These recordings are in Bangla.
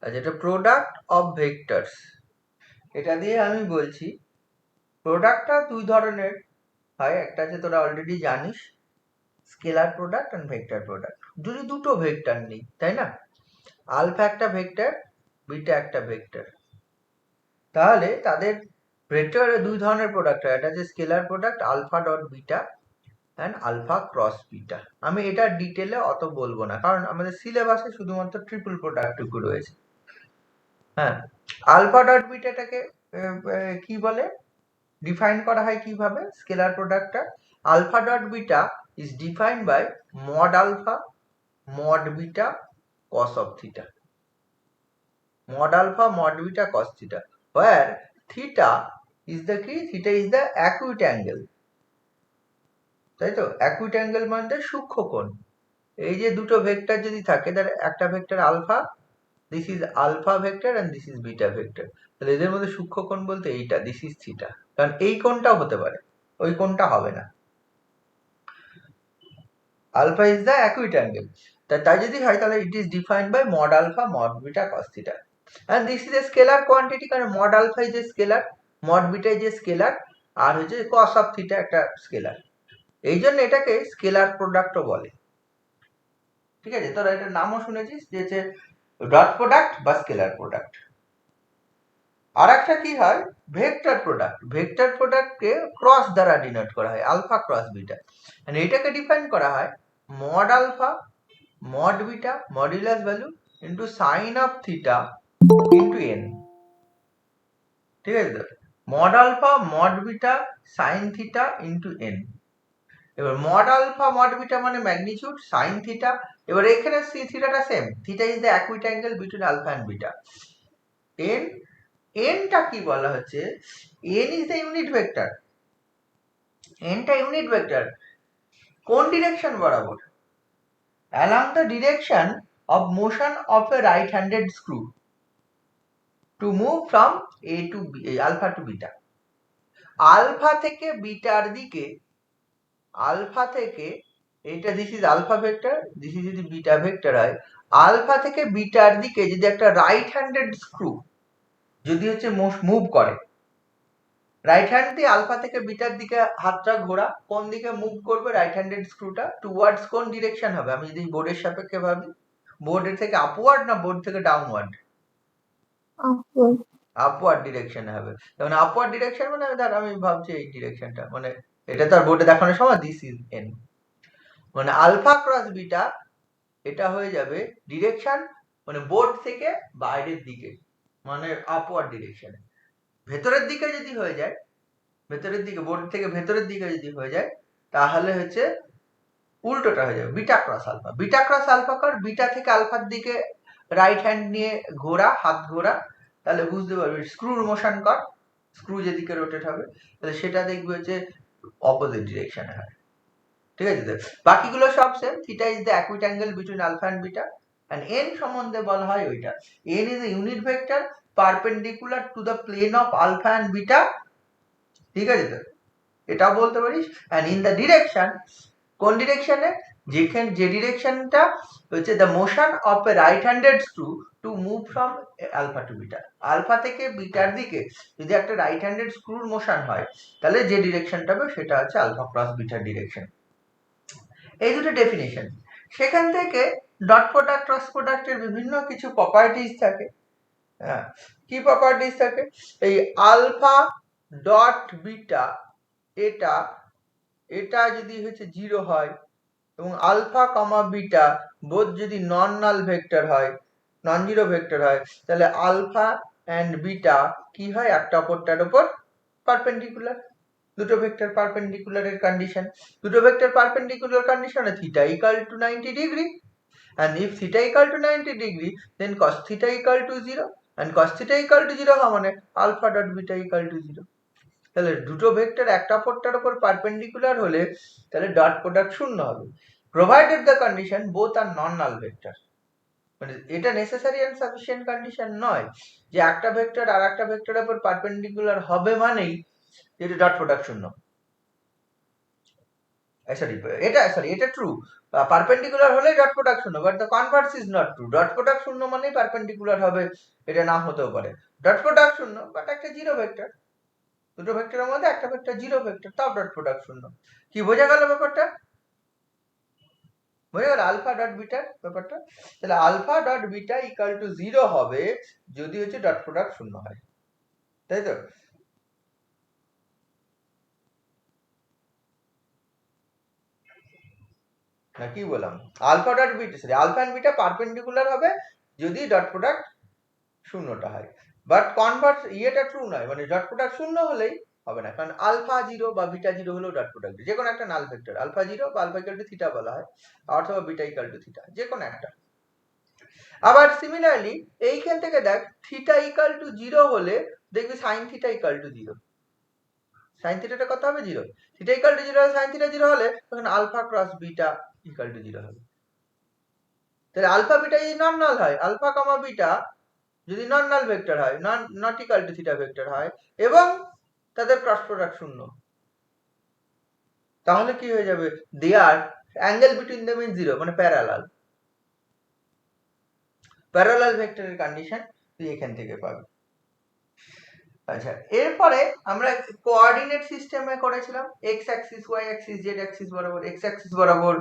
আচ্ছা, এটা প্রোডাক্ট অফ ভেক্টরস। এটা দিয়ে আমি বলছি প্রোডাক্টটা দুই ধরনের হয়। একটা আছে তোরা অলরেডি জানিস, scalar product and vector product. যদি দুটো ভেক্টর নেই, তাই না, আলফা একটা ভেক্টর, বিটা একটা ভেক্টর, তাহলে তাদের ভেক্টরে দুই ধরনের প্রোডাক্ট হয়। এটা হচ্ছে scalar product alpha dot beta and alpha cross beta. আমি এটা ডিটেলে অত বলবো না, কারণ আমাদের সিলেবাসে শুধুমাত্র ট্রিপল প্রোডাক্টটুকু রয়েছে। হ্যাঁ, আলফা ডট বিটাটাকে কি বলে, ডিফাইন করা হয় কিভাবে স্কেলার প্রোডাক্টটা? Alpha dot beta is defined by mod alpha mod beta cos of theta, mod alpha mod beta cos theta, where theta is the key, theta is the acute angle, তাই তো? acute angle মানে সূক্ষ্ম কোণ। এই যে দুটো ভেক্টর যদি থাকে, তার একটা vector alpha, this is alpha vector and this is beta vector, তাহলে এদের মধ্যে সূক্ষ্ম কোণ বলতে এইটা, দিস ইজ থিটা। কারণ এই কোণটাও হতে পারে, ওই কোণটা হবে না। Alpha is the acute angle, তাই যদি হয় তাহলে it is defined by mod alpha mod beta cos theta, and this is a scalar quantity. কারণ mod alpha is a scalar, mod beta is a scalar, আর হচ্ছে কস অফ থিটা একটা স্কেলার। এই জন্য এটাকে স্কেলার প্রোডাক্টও বলে। ঠিক আছে, তোরা এটার নামও শুনেছিস যে হচ্ছে ডট প্রোডাক্ট বা স্কেলার প্রোডাক্ট। আর একটা কি হয়, ভেক্টর প্রোডাক্ট। ভেক্টর প্রোডাক্টকে ক্রস দ্বারা ডিনোট করা হয়, আলফা ক্রস বিটা, এন্ড এটাকে ডিফাইন করা হয় mod alpha mod beta modulus value into sin of theta into n। ঠিক আছে তো, mod alpha mod beta sin theta into n। এবার mod alpha mod beta মানে ম্যাগনিটিউড, sin theta, এবার এখানে থিটাটা same, theta is the acute angle between alpha and beta। n, n টা কি বলা হচ্ছে, n is the unit vector, n টা ইউনিট ভেক্টর। কোন ডিরেকশন বরাবর? along the direction of motion of a right handed screw to move from a to b, alpha to beta। Alpha থেকে বিটার দিকে, আলফা থেকে, এটা this is alpha vector, this is যদি বিটা ভেক্টর হয়, আলফা থেকে বিটার দিকে যদি একটা রাইট হ্যান্ডেড স্ক্রু যদি হচ্ছে মুভ করে, রাইট হ্যান্ড দিয়ে আলফা থেকে বিটার দিকে হাতটা ঘোরা, কোন দিকে মুভ করবে রাইট হ্যান্ডেড স্ক্রুটা, টুয়ার্ডস কোন ডিরেকশন হবে? আমি যদি বোর্ডের সাপেক্ষে ভাবি, বোর্ডের থেকে আপওয়ার্ড না বোর্ড থেকে ডাউনওয়ার্ড? আপওয়ার্ড ডিরেকশনে হবে। যেমন আপওয়ার্ড ডিরেকশন মানে ধর আমি ভাবছি এই ডিরেকশনটা, মানে এটা তো আর বোর্ডে দেখানোর সময়, দিস ইজ এন, মানে আলফা ক্রস বিটা এটা হয়ে যাবে ডিরেকশন, মানে বোর্ড থেকে বাইরের দিকে, মানে আপওয়ার্ড ডিরেকশনে। ভেতরের দিকে যদি হয়ে যায়, ভেতরের দিকে, বোর্ড থেকে ভেতরের দিকে যদি হয়ে যায়, তাহলে হচ্ছে উল্টোটা হয়ে যাবে, beta cross alpha. Beta cross alpha কর, বিটা থেকে আলফার দিকে রাইট হ্যান্ড নিয়ে ঘোরা, হাত ঘোরা, তাহলে বুঝতে পারবি। স্ক্রুর মোশন কর, স্ক্রু যেদিকে রোটেট হবে, তাহলে সেটা দেখবে হচ্ছে অপোজিট ডিরেকশনে হয়। ঠিক আছে তো, বাকিগুলো সব same. Theta is the acute angle between alpha and beta, and N সম্বন্ধে বলা হয় ওইটা, N is a unit vector perpendicular to the plane of alpha and beta. ঠিক আছে তো, এটাও বলতে পারিস। এন্ড ইন দ্য ডিরেকশন, কোন ডিরেকশনে? যেখানে যে ডিরেকশনটা হচ্ছে the motion of a right handed screw to move from alpha to beta, alpha থেকে বিটার দিকে যদি একটা রাইট হ্যান্ডেড স্ক্রুর মোশন হয়, তাহলে যে ডিরেকশনটা হবে সেটা হচ্ছে আলফা ক্রস বিটার ডিরেকশন। এই দুটো ডেফিনেশন। সেখান থেকে ডট প্রোডাক্ট ক্রস প্রোডাক্টের বিভিন্ন কিছু প্রপার্টিজ থাকে। হ্যাঁ, কি প্রপার্টিজ থাকে? এই আলফা ডট বিটা, এটা এটা যদি হচ্ছে 0 হয় এবং আলফা কমা বিটা বোধ যদি নন নাল ভেক্টর হয়, নন জিরো ভেক্টর হয়, তাহলে আলফা অ্যান্ড বিটা কি হয়? একটা অপরটার উপর পারপেন্ডিকুলার। দুটো ভেক্টর পারপেন্ডিকুলারের কন্ডিশন, দুটো ভেক্টর পারপেন্ডিকুলার কন্ডিশনে theta equal two 90 degree, and if theta equal to 90 degree, then cos theta equal to 0, and cos theta equal to 0 হওয়া মানে alpha dot beta equal to 0। তাহলে দুটো ভেক্টর একটা অপরটার উপর পারপেন্ডিকুলার হলে তাহলে ডট প্রোডাক্ট শূন্য হবে, provided the condition both are non null vector. মানে এটা নেসেসারি এন্ড সাফিসিয়েন্ট কন্ডিশন নয় যে একটা ভেক্টর আর একটা ভেক্টরের উপর পারপেন্ডিকুলার হবে মানেই যেটা ডট প্রোডাক্ট শূন্য। এটা ট্রু, পারপেন্ডিকুলার হলে ডট প্রোডাক্ট শূন্য, but the Converse is not true. Dot product শূন্য মানেই পারপেন্ডিকুলার হবে, এটা না হতেও পারে। ডট প্রোডাক্ট শূন্য বাট একটা জিরো ভেক্টর, দুটো ভেক্টরের মধ্যে একটা ভেক্টর জিরো ভেক্টর, তাও ডট প্রোডাক্ট শূন্য। কি বোঝা গেল ব্যাপারটা? বোঝা গেল আলফা ডট বিটার ব্যাপারটা? তাহলে alpha dot beta equal to zero হবে যদি হচ্ছে ডট প্রোডাক্ট শূন্য হয়, তাই তো? না কি বললাম, alpha dot beta sorry alpha and beta perpendicular হবে যদি ডট প্রোডাক্ট শূন্যটা হয়, বাট কনভার্স ইয়েটা ট্রু নয়, মানে ডট প্রোডাক্ট শূন্য হলেই হবে না, কারণ আলফা জিরো বা বিটা জিরো হলেও ডট প্রোডাক্ট, যে কোনো একটা নাল ভেক্টর আলফা জিরো বা আলফা ইকুয়াল টু থিটা বলা হয়, অথবা বিটা ইকুয়াল টু থিটা, যে কোনো একটা। আবার সিমিলারলি এইখান থেকে দেখ থিটা ইকুয়াল টু জিরো হলে দেখবি sine theta equal to zero, sine থিটাটা কত হবে? Zero. Theta equal to zero হলে সাইন থিটা জিরো হলে তখন alpha cross beta equal to zero হবে। তাহলে আলফা বিটা যদি নন নাল হয়, আলফা কমা বিটা যদি নন নাল ভেক্টর হয়, not equal to theta vector হয়, এবং তাদের ক্রস প্রোডাক্ট শূন্য, তাহলে কি হয়ে যাবে? They are angle between them is zero, মানে প্যারালাল। প্যারালাল ভেক্টরের কন্ডিশন তুই এখান থেকে পাবি। আচ্ছা, এরপরে আমরা কোঅর্ডিনেট সিস্টেমে করেছিলাম X axis, Y axis, Z axis বরাবর, এক্স অ্যাক্সিস বরাবর,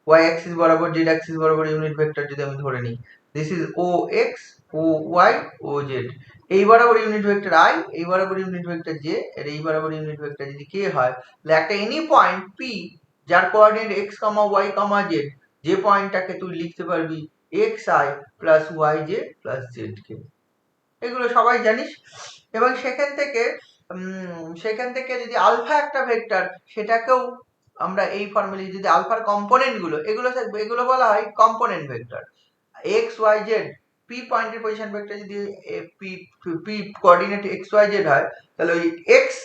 ওয়াই অ্যাক্সিস বরাবর, জেড অ্যাক্সিস বরাবর ইউনিট ভেক্টর যদি আমি ধরে নিই, this is O X, O Y, O Z, এই বরাবর ইউনিট ভেক্টর আই, এই বরাবর ইউনিট ভেক্টর জে, এর এই বরাবর ইউনিট ভেক্টর যদি কে হয়, তাহলে একটা এনি পয়েন্ট পি যার coordinate X comma Y comma Z, যে পয়েন্টটাকে তুই লিখতে পারবি X I plus Y J plus Z K, এগুলো সবাই জানিস। এবং সেখান থেকে যদি আলফা একটা ভেক্টর, সেটাকেও আমরা এই ফর্মুলা, যদি আলফার কম্পোনেন্ট গুলো এগুলো বলা হয় component vector, X Y Z, P পয়েন্টের পজিশন ভেক্টর যদি P coordinate X Y Z হয়, তাহলে ওই X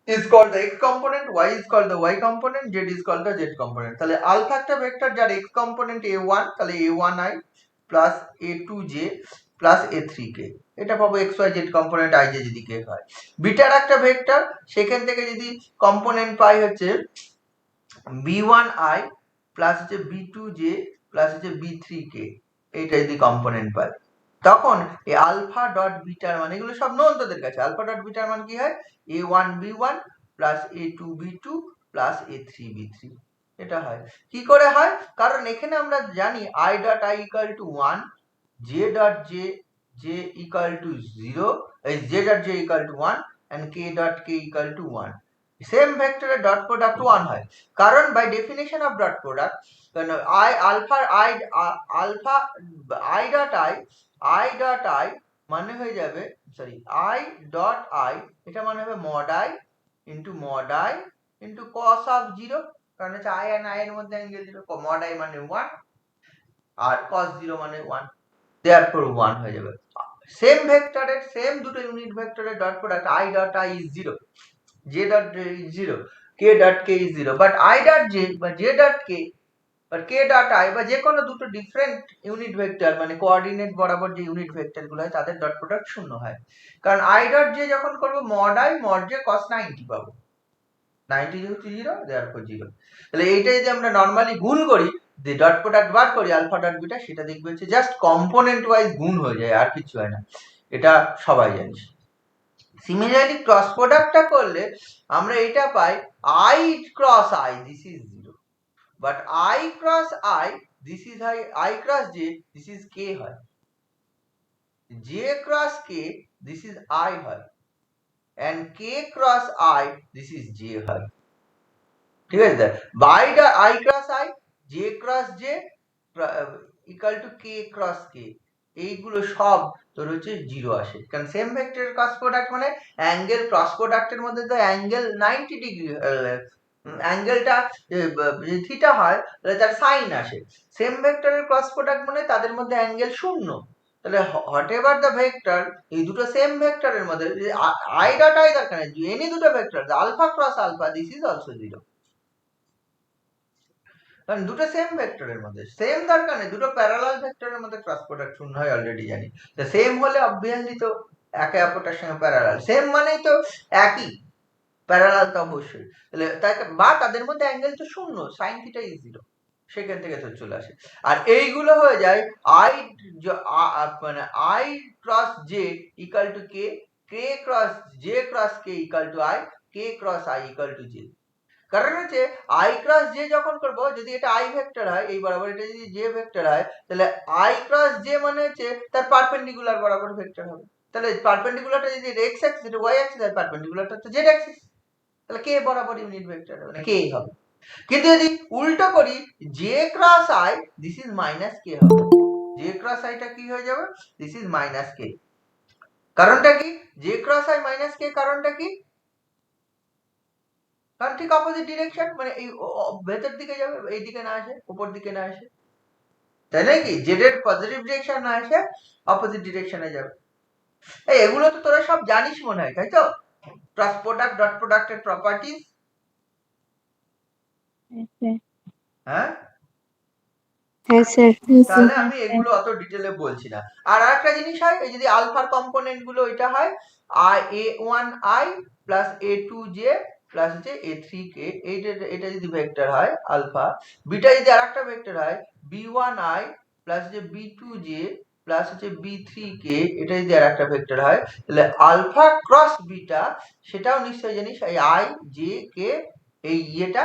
is called the x component, y is called the y component, z is called the z component। তাহলে আলফা একটা ভেক্টর যার x কম্পোনেন্ট a1, তাহলে a1i plus a2j plus a3k, এটা পাবো x y z component i j যদি k হয়। বিটার একটা ভেক্টর, সেখান থেকে যদি কম্পোনেন্ট পাই হচ্ছে b1i প্লাস হচ্ছে b2j প্লাস হচ্ছে b3k, এইটা যদি কম্পোনেন্ট পাই, তখন এই আলফা ডট বিটার মান, এগুলো সব নোন তোদের কাছে, আলফা ডট বিটার মান কি হয়? a1b1 plus a2b2 plus a3b3, এটা হয়। কি করে হয়? কারণ এখানে আমরা জানি i dot i equal to 1, j dot j equal to 0, এই j dot j equal to 1 and k dot k equal to 1। Same ভেক্টরের ডট প্রোডাক্ট 1 হয়, কারণ by definition of dot product, কারণ আলফা i ডট i মানে হয়ে যাবে, সরি i ডট i, এটা মানে হবে mod i into cos of 0, কারণ হচ্ছে i and i এর মধ্যে অ্যাঙ্গেল 0, মড i মানে 1 আর cos 0 মানে 1, therefore 1 হয়ে যাবে। সেম ভেক্টরের, সেম দুটো ইউনিট ভেক্টরের dot product i dot i is 0, j dot j is 0, k dot k is 0, but i dot j বা j dot k বা k dot i বা যে কোনো দুটো ডিফারেন্ট ইউনিট ভেক্টর, মানে কোঅর্ডিনেট বরাবর যে ইউনিট ভেক্টর গুলো হয়, তাদের ডট প্রোডাক্ট শূন্য হয়। কারণ i dot j যখন করব mod i mod j cos 90 পাবো, 90 যেহেতু 0, therefore 0। তাহলে এইটা যদি আমরা নরমালি গুণ করি, যে ডট প্রোডাক্ট বার করি আলফা ডট বিটা, সেটা দেখবে হচ্ছে জাস্ট কম্পোনেন্ট ওয়াইজ গুণ হয়ে যায়, আর কিছু হয় না, এটা সবাই জানিস। সিমিলারলি ক্রস প্রোডাক্টটা করলে আমরা এটা পাই i cross i, this is 0, but i cross i, this is i cross j, this is k হয়, j cross k, this is i হয়, and k cross i, this is j হয়। ঠিক আছে, by i cross i, j cross j equal to k cross k, এইগুলো সব তোর হচ্ছে 0 আসে, কারণ সেম ভেক্টরের ক্রস প্রোডাক্ট মানে অ্যাঙ্গেল, ক্রস প্রোডাক্টের মধ্যে তো অ্যাঙ্গেল 90 ডিগ্রি, অ্যাঙ্গেলটা যদি থিটা হয় তাহলে তার সাইন আসে, সেম ভেক্টরের ক্রস প্রোডাক্ট মানে তাদের মধ্যে অ্যাঙ্গেল শূন্য। তাহলে হোয়াট এভার দ্য ভেক্টর, এই দুটো সেম ভেক্টরের মধ্যে i ডট i দরকার নেই, এনি দুটো vector alpha cross alpha, this is also 0, কারণ দুটো সেম ভেক্টরের মধ্যে, সেম দরকার নেই, দুটো প্যারালাল ভেক্টরের মধ্যে ক্রস প্রোডাক্ট শূন্য হয়, অলরেডি জানি। তো সেম হলে অবভিয়াসলি তো একে অপরটার সঙ্গে প্যারালাল, সেম মানেই তো একই, প্যারালাল তো অবশ্যই, তাহলে বা তাদের মধ্যে অ্যাঙ্গেল তো শূন্য, সাইন থিটা ইজ 0, সেখান থেকে তো চলে আসে। আর এইগুলো হয়ে যায় আই মানে I cross J equal to K, K cross J cross K equal to I, K cross I equal two J. কারণ হচ্ছে আই ক্রস জে যখন করব, যদি এটা আই ভেক্টর হয় এই বরাবর, এটা যদি জে ভেক্টর হয়, তাহলে আই ক্রস জে মানে হচ্ছে তার পারপেন্ডিকুলার বরাবর ভেক্টর হবে। তাহলে পারপেন্ডিকুলারটা যদি এক্স অ্যাক্সিস, এটা ওয়াই অ্যাক্সিস, আর পারপেন্ডিকুলারটা তো জেড অ্যাক্সিস, তাহলে কে বরাবর ইউনিট ভেক্টর হবে, মানে কে হবে। কিন্তু যদি উল্টো করি, J cross I this is minus K হবে, জে ক্রস আইটা কি হয়ে যাবে, দিস ইজ মাইনাস কে। কারণটা কি, জে ক্রস আই মাইনাস কে, কারণটা কি, কারণ ঠিক অপোজিট ডিরেকশন, মানে এই ভেতর দিকে যাবে, এই দিকে না আসে, উপর দিকে না আসে, তাই নাকি, জেড এর পজিটিভ ডিরেকশন না আসে, অপোজিট ডিরেকশনে যাবে। এই এগুলো তো তোরা সব জানিস মনে হয়, তাই তো, ক্রস প্রোডাক্ট, ডট প্রোডাক্টের প্রপার্টিজ। হ্যাঁ হ্যাঁ স্যার। তাহলে আমি এগুলো অত ডিটেলে বলছি না। আর একটা জিনিস হয়, এই যদি আলফার কম্পোনেন্ট গুলো এটা হয় a1i প্লাস a2j প্লাস হচ্ছে a3k, এটা যদি ভেক্টর হয় আলফা, বিটা যদি আরেকটা ভেক্টর হয় b1i প্লাস যে b2j প্লাস হচ্ছে b3k, এটা যদি আরেকটা ভেক্টর হয়, তাহলে আলফা ক্রস বিটা, সেটাও নিশ্চয়ই জানিস এই i j k, এই ইয়েটা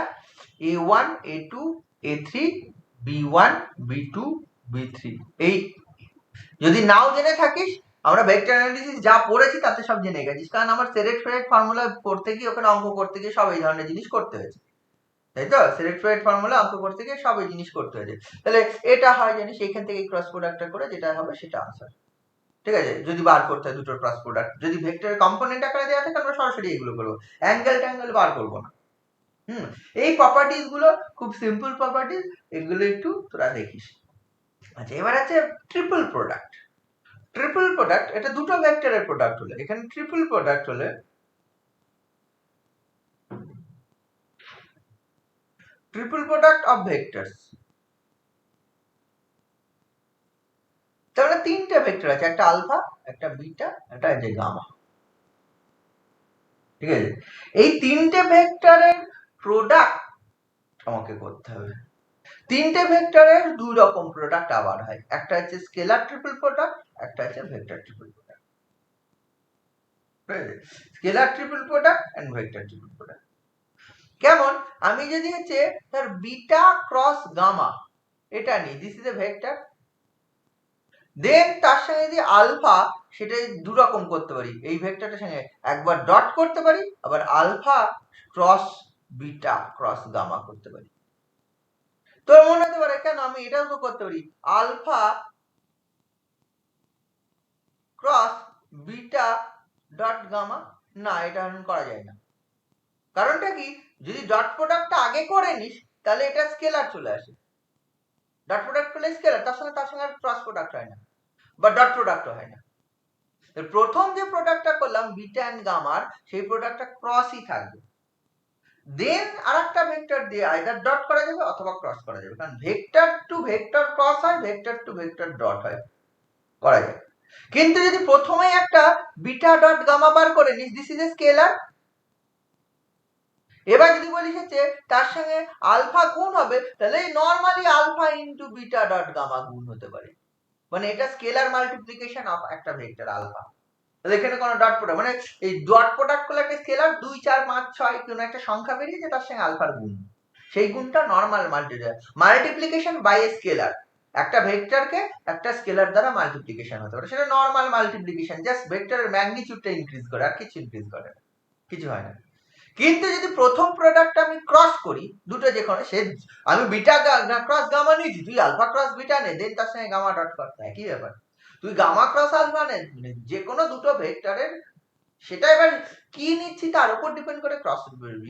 a1 a2 a3 b1 b2 b3। এই যদি নাও জেনে থাকিস, আমরা ভেক্টর অ্যানালিসিস যা পড়েছি তাতে সব জেনে গেছিস, কারণ আমার সেলেক্ট ফেরেট ফর্মুলা পড়তে গিয়ে, ওখানে অঙ্ক করতে গিয়ে সব এই ধরনের জিনিস করতে হয়েছে, তাই তো, সিলেক্ট ফেরেট ফর্মুলা অঙ্ক করতে গিয়ে সব এই জিনিস করতে হয়েছে। তাহলে এটা হয় জানিস, এইখান থেকে ক্রস প্রোডাক্টটা করে যেটা হবে সেটা আনসার, ঠিক আছে। যদি বার করতে হয় দুটোর ক্রস প্রোডাক্ট, যদি ভেক্টরের কম্পোনেন্ট আকারে দেওয়া থাকে আমরা সরাসরি এগুলো করবো, অ্যাঙ্গেল ট্যাঙ্গেল বার করবো না। এই প্রপার্টিজ গুলো খুব সিম্পল প্রপার্টিজ, এগুলো একটু তোরা দেখিস। আচ্ছা, এবার আছে ট্রিপল প্রোডাক্ট। ট্রিপল প্রোডাক্ট, এটা দুটো ভেক্টরের প্রোডাক্ট হলে, এখানে ট্রিপল প্রোডাক্ট হলে, ট্রিপল প্রোডাক্ট অফ ভেক্টরস, তাহলে তিনটে ভেক্টর আছে, একটা আলফা, একটা বিটা, একটা যে গামা, ঠিক আছে। এই তিনটে ভেক্টরের প্রোডাক্ট আমাকে করতে হবে। তিনটে ভেক্টরের দুই রকম প্রোডাক্ট আবার হয়, একটা হচ্ছে স্কেলার ট্রিপল প্রোডাক্ট, একটা হচ্ছে vector triple product, scalar triple product and vector triple product. কেমন, আমি যদি হচ্ছে তার বিটা ক্রস গামা এটা নিই, দিস ইজ এ ভেক্টর, দেন তার সঙ্গে যদি আলফা, সেটা দু রকম করতে পারি, এই ভেক্টরটার সঙ্গে একবার ডট করতে পারি, আবার alpha cross beta cross gamma করতে পারি। তোর মনে হতে পারে কেন আমি এটাও তো করতে পারি, alpha cross beta dot gamma, না এটা এখন করা যায় না। কারণটা কি, যদি ডট প্রোডাক্টটা আগে করে নিস তাহলে এটা স্কেলার চলে আসে, ডট প্রোডাক্ট করলে স্কেলার, তার সঙ্গে আর ক্রস প্রোডাক্ট হয় না, বা ডট প্রোডাক্টও হয় না। প্রথম যে প্রোডাক্টটা করলাম বিটা এন্ড গামার, সেই প্রোডাক্টটা ক্রসই থাকবে, দেন আরেকটা ভেক্টর দিয়ে আইদার ডট করা যাবে অথবা ক্রস করা যাবে, কারণ ভেক্টর টু ভেক্টর ক্রস হয়, ভেক্টর টু ভেক্টর ডট হয়, করা যায়। কিন্তু যদি প্রথমেই একটা বিটা ডট গামা বার করে নিস, দিস ইজ এ স্কেলার। এবার যদি বলিস হচ্ছে তার সঙ্গে আলফা গুণ হবে, তাহলে normally alpha into beta dot gamma গুণ হতে পারে, মানে এটা স্কেলার মাল্টিপ্লিকেশন অফ একটা ভেক্টর আলফা। তাহলে এখানে কোনো ডট প্রোডাক্ট, মানে এই ডট প্রোডাক্ট করলে একটা স্কেলার 2 4 5 6 কোনো একটা সংখ্যা বেরিয়েছে, তার সঙ্গে আলফার গুণ, সেই গুণটা normal multiplication by a scalar. একটা ভেক্টরকে একটা স্কেলার দ্বারা মাল্টিপ্লিকেশন হতে পারে, সেটা নরমাল মাল্টিপ্লিকেশন, জাস্ট ভেক্টরের ম্যাগনিটিউডটা ইনক্রিজ করে, আর কিছু ইনক্রিজ করে না, কিছু হয় না। কিন্তু যদি প্রথম প্রোডাক্টটা আমি ক্রস করি, দুটো যে কোনো, সে আমি বিটা ক্রস গামা নিয়েছি, তুই আলফা ক্রস বিটা নে, দেন তার সঙ্গে গামা ডট কর, একই ব্যাপার। তুই গামা ক্রস আলফা নে, যে কোনো দুটো ভেক্টরের, সেটা এবার কি নিচ্ছি তার উপর ডিপেন্ড করে ক্রস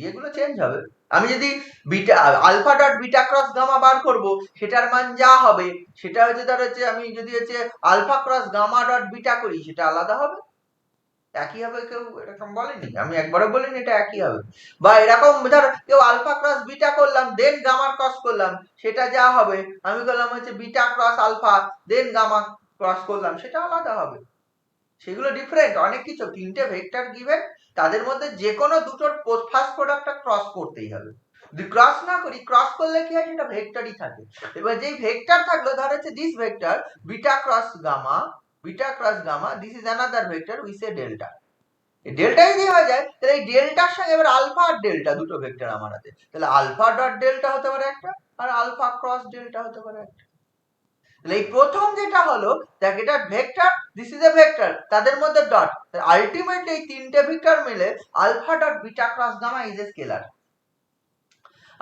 এগুলো চেঞ্জ হবে। আমি যদি beta alpha dot beta cross gamma বার করব, সেটার মান যা হবে সেটা হচ্ছে ধর হচ্ছে, আমি যদি হচ্ছে alpha cross gamma dot beta করি, সেটা আলাদা হবে, একই হবে। কেউ এরকম বলেনি, আমি একবারও বলিনি এটা একই হবে। বা এরকম ধর কেউ আলফা ক্রস বিটা করলাম, দেন গামা ক্রস করলাম, সেটা যা হবে, আমি করলাম হচ্ছে beta cross alpha, then gamma cross করলাম, সেটা আলাদা হবে। সেগুলো ডিফারেন্ট অনেক কিছু, তিনটে ভেক্টর গিভেন, তাদের মধ্যে যে কোনো দুটোর ফার্স্ট প্রোডাক্টটা ক্রস করতেই হবে। যদি ক্রস না করি, ক্রস করলে কি হয়, সেটা ভেক্টরই থাকে। এবার যেই ভেক্টর থাকলো, ধর হচ্ছে this vector beta cross gamma, this is another vector, we say delta. Delta যদি হয়ে যায়, তাহলে এই ডেল্টার সঙ্গে এবার আলফা আর ডেল্টা দুটো ভেক্টর আমার হাতে, তাহলে আলফা ডট ডেল্টা হতে পারে একটা, আর আলফা ক্রস ডেল্টা হতে পারে একটা। তাহলে এই প্রথম যেটা হলো, দেখ এটা vector, this is a vector, তাদের মধ্যে ডট, আলটিমেটলি এই তিনটে ভেক্টর মিলে alpha dot beta cross gamma is a scalar.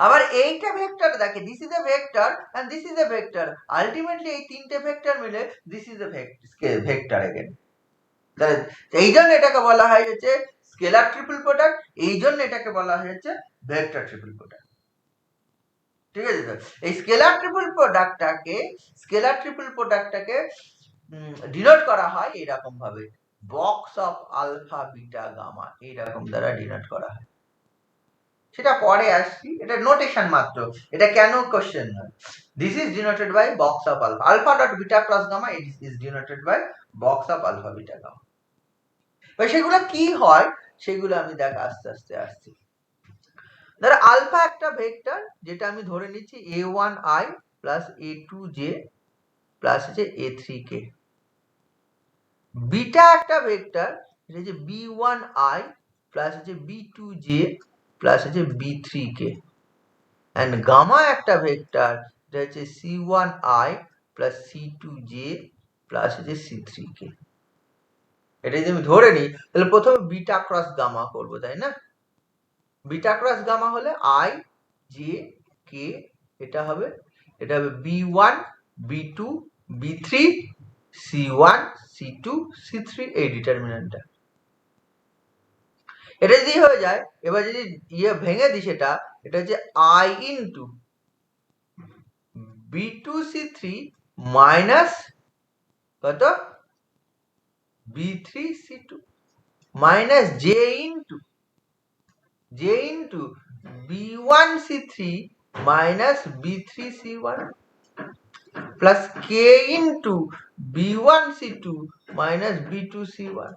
আবার এইটা ভেক্টর, দেখে this is a vector and this is a vector, ultimately এই তিনটে ভেক্টর মিলে this is a vector again. তাহলে এই জন্য এটাকে বলা হয় হচ্ছে স্কেলার ট্রিপল প্রোডাক্ট, এই জন্য এটাকে বলা হয় হচ্ছে ভেক্টর ট্রিপল প্রোডাক্ট। ঠিক আছে? এই স্কেলার ট্রিপল প্রোডাক্টটাকে ডিনোট করা হয় এরকম ভাবে, box of alpha beta gamma, এইরকম দ্বারা ডিনোট করা হয়। সেটা পরে আসছি, এটা নোটেশন মাত্র, এটা কেন কোশ্চেন নয়। This is denoted by box of alpha, alpha dot beta cross gamma is denoted by box of alpha beta gamma. সেগুলো কি হয় সেগুলো আমি দেখ আস্তে আস্তে আসছি। ধরো আলফা একটা ভেক্টর, যেটা আমি ধরে নিচ্ছি a1i প্লাস a2j প্লাস হচ্ছে a3k। বিটা একটা ভেক্টর, এটা হচ্ছে b1i প্লাস হচ্ছে b2j প্লাস হচ্ছে b3k। এন্ড গামা একটা ভেক্টর, এটা হচ্ছে c1i প্লাস c2j প্লাস হচ্ছে c3k। এটা যদি আমি ধরে নিই, তাহলে প্রথমে বিটা ক্রস গামা করবো, তাই না? বিটা ক্রস গামা হলে i j k, এটা হবে b1 b2 b3 c1 c2 c3, এই ডিটারমিনেন্টটা। এটা যদি হয়ে যায়, এবার যদি ইয়ে ভেঙে দিই, সেটা এটা হচ্ছে i into b2 c3 minus কত b3 c2 minus j into b1 c3 minus b3 c1 plus k into b1 c2 minus b2 c1।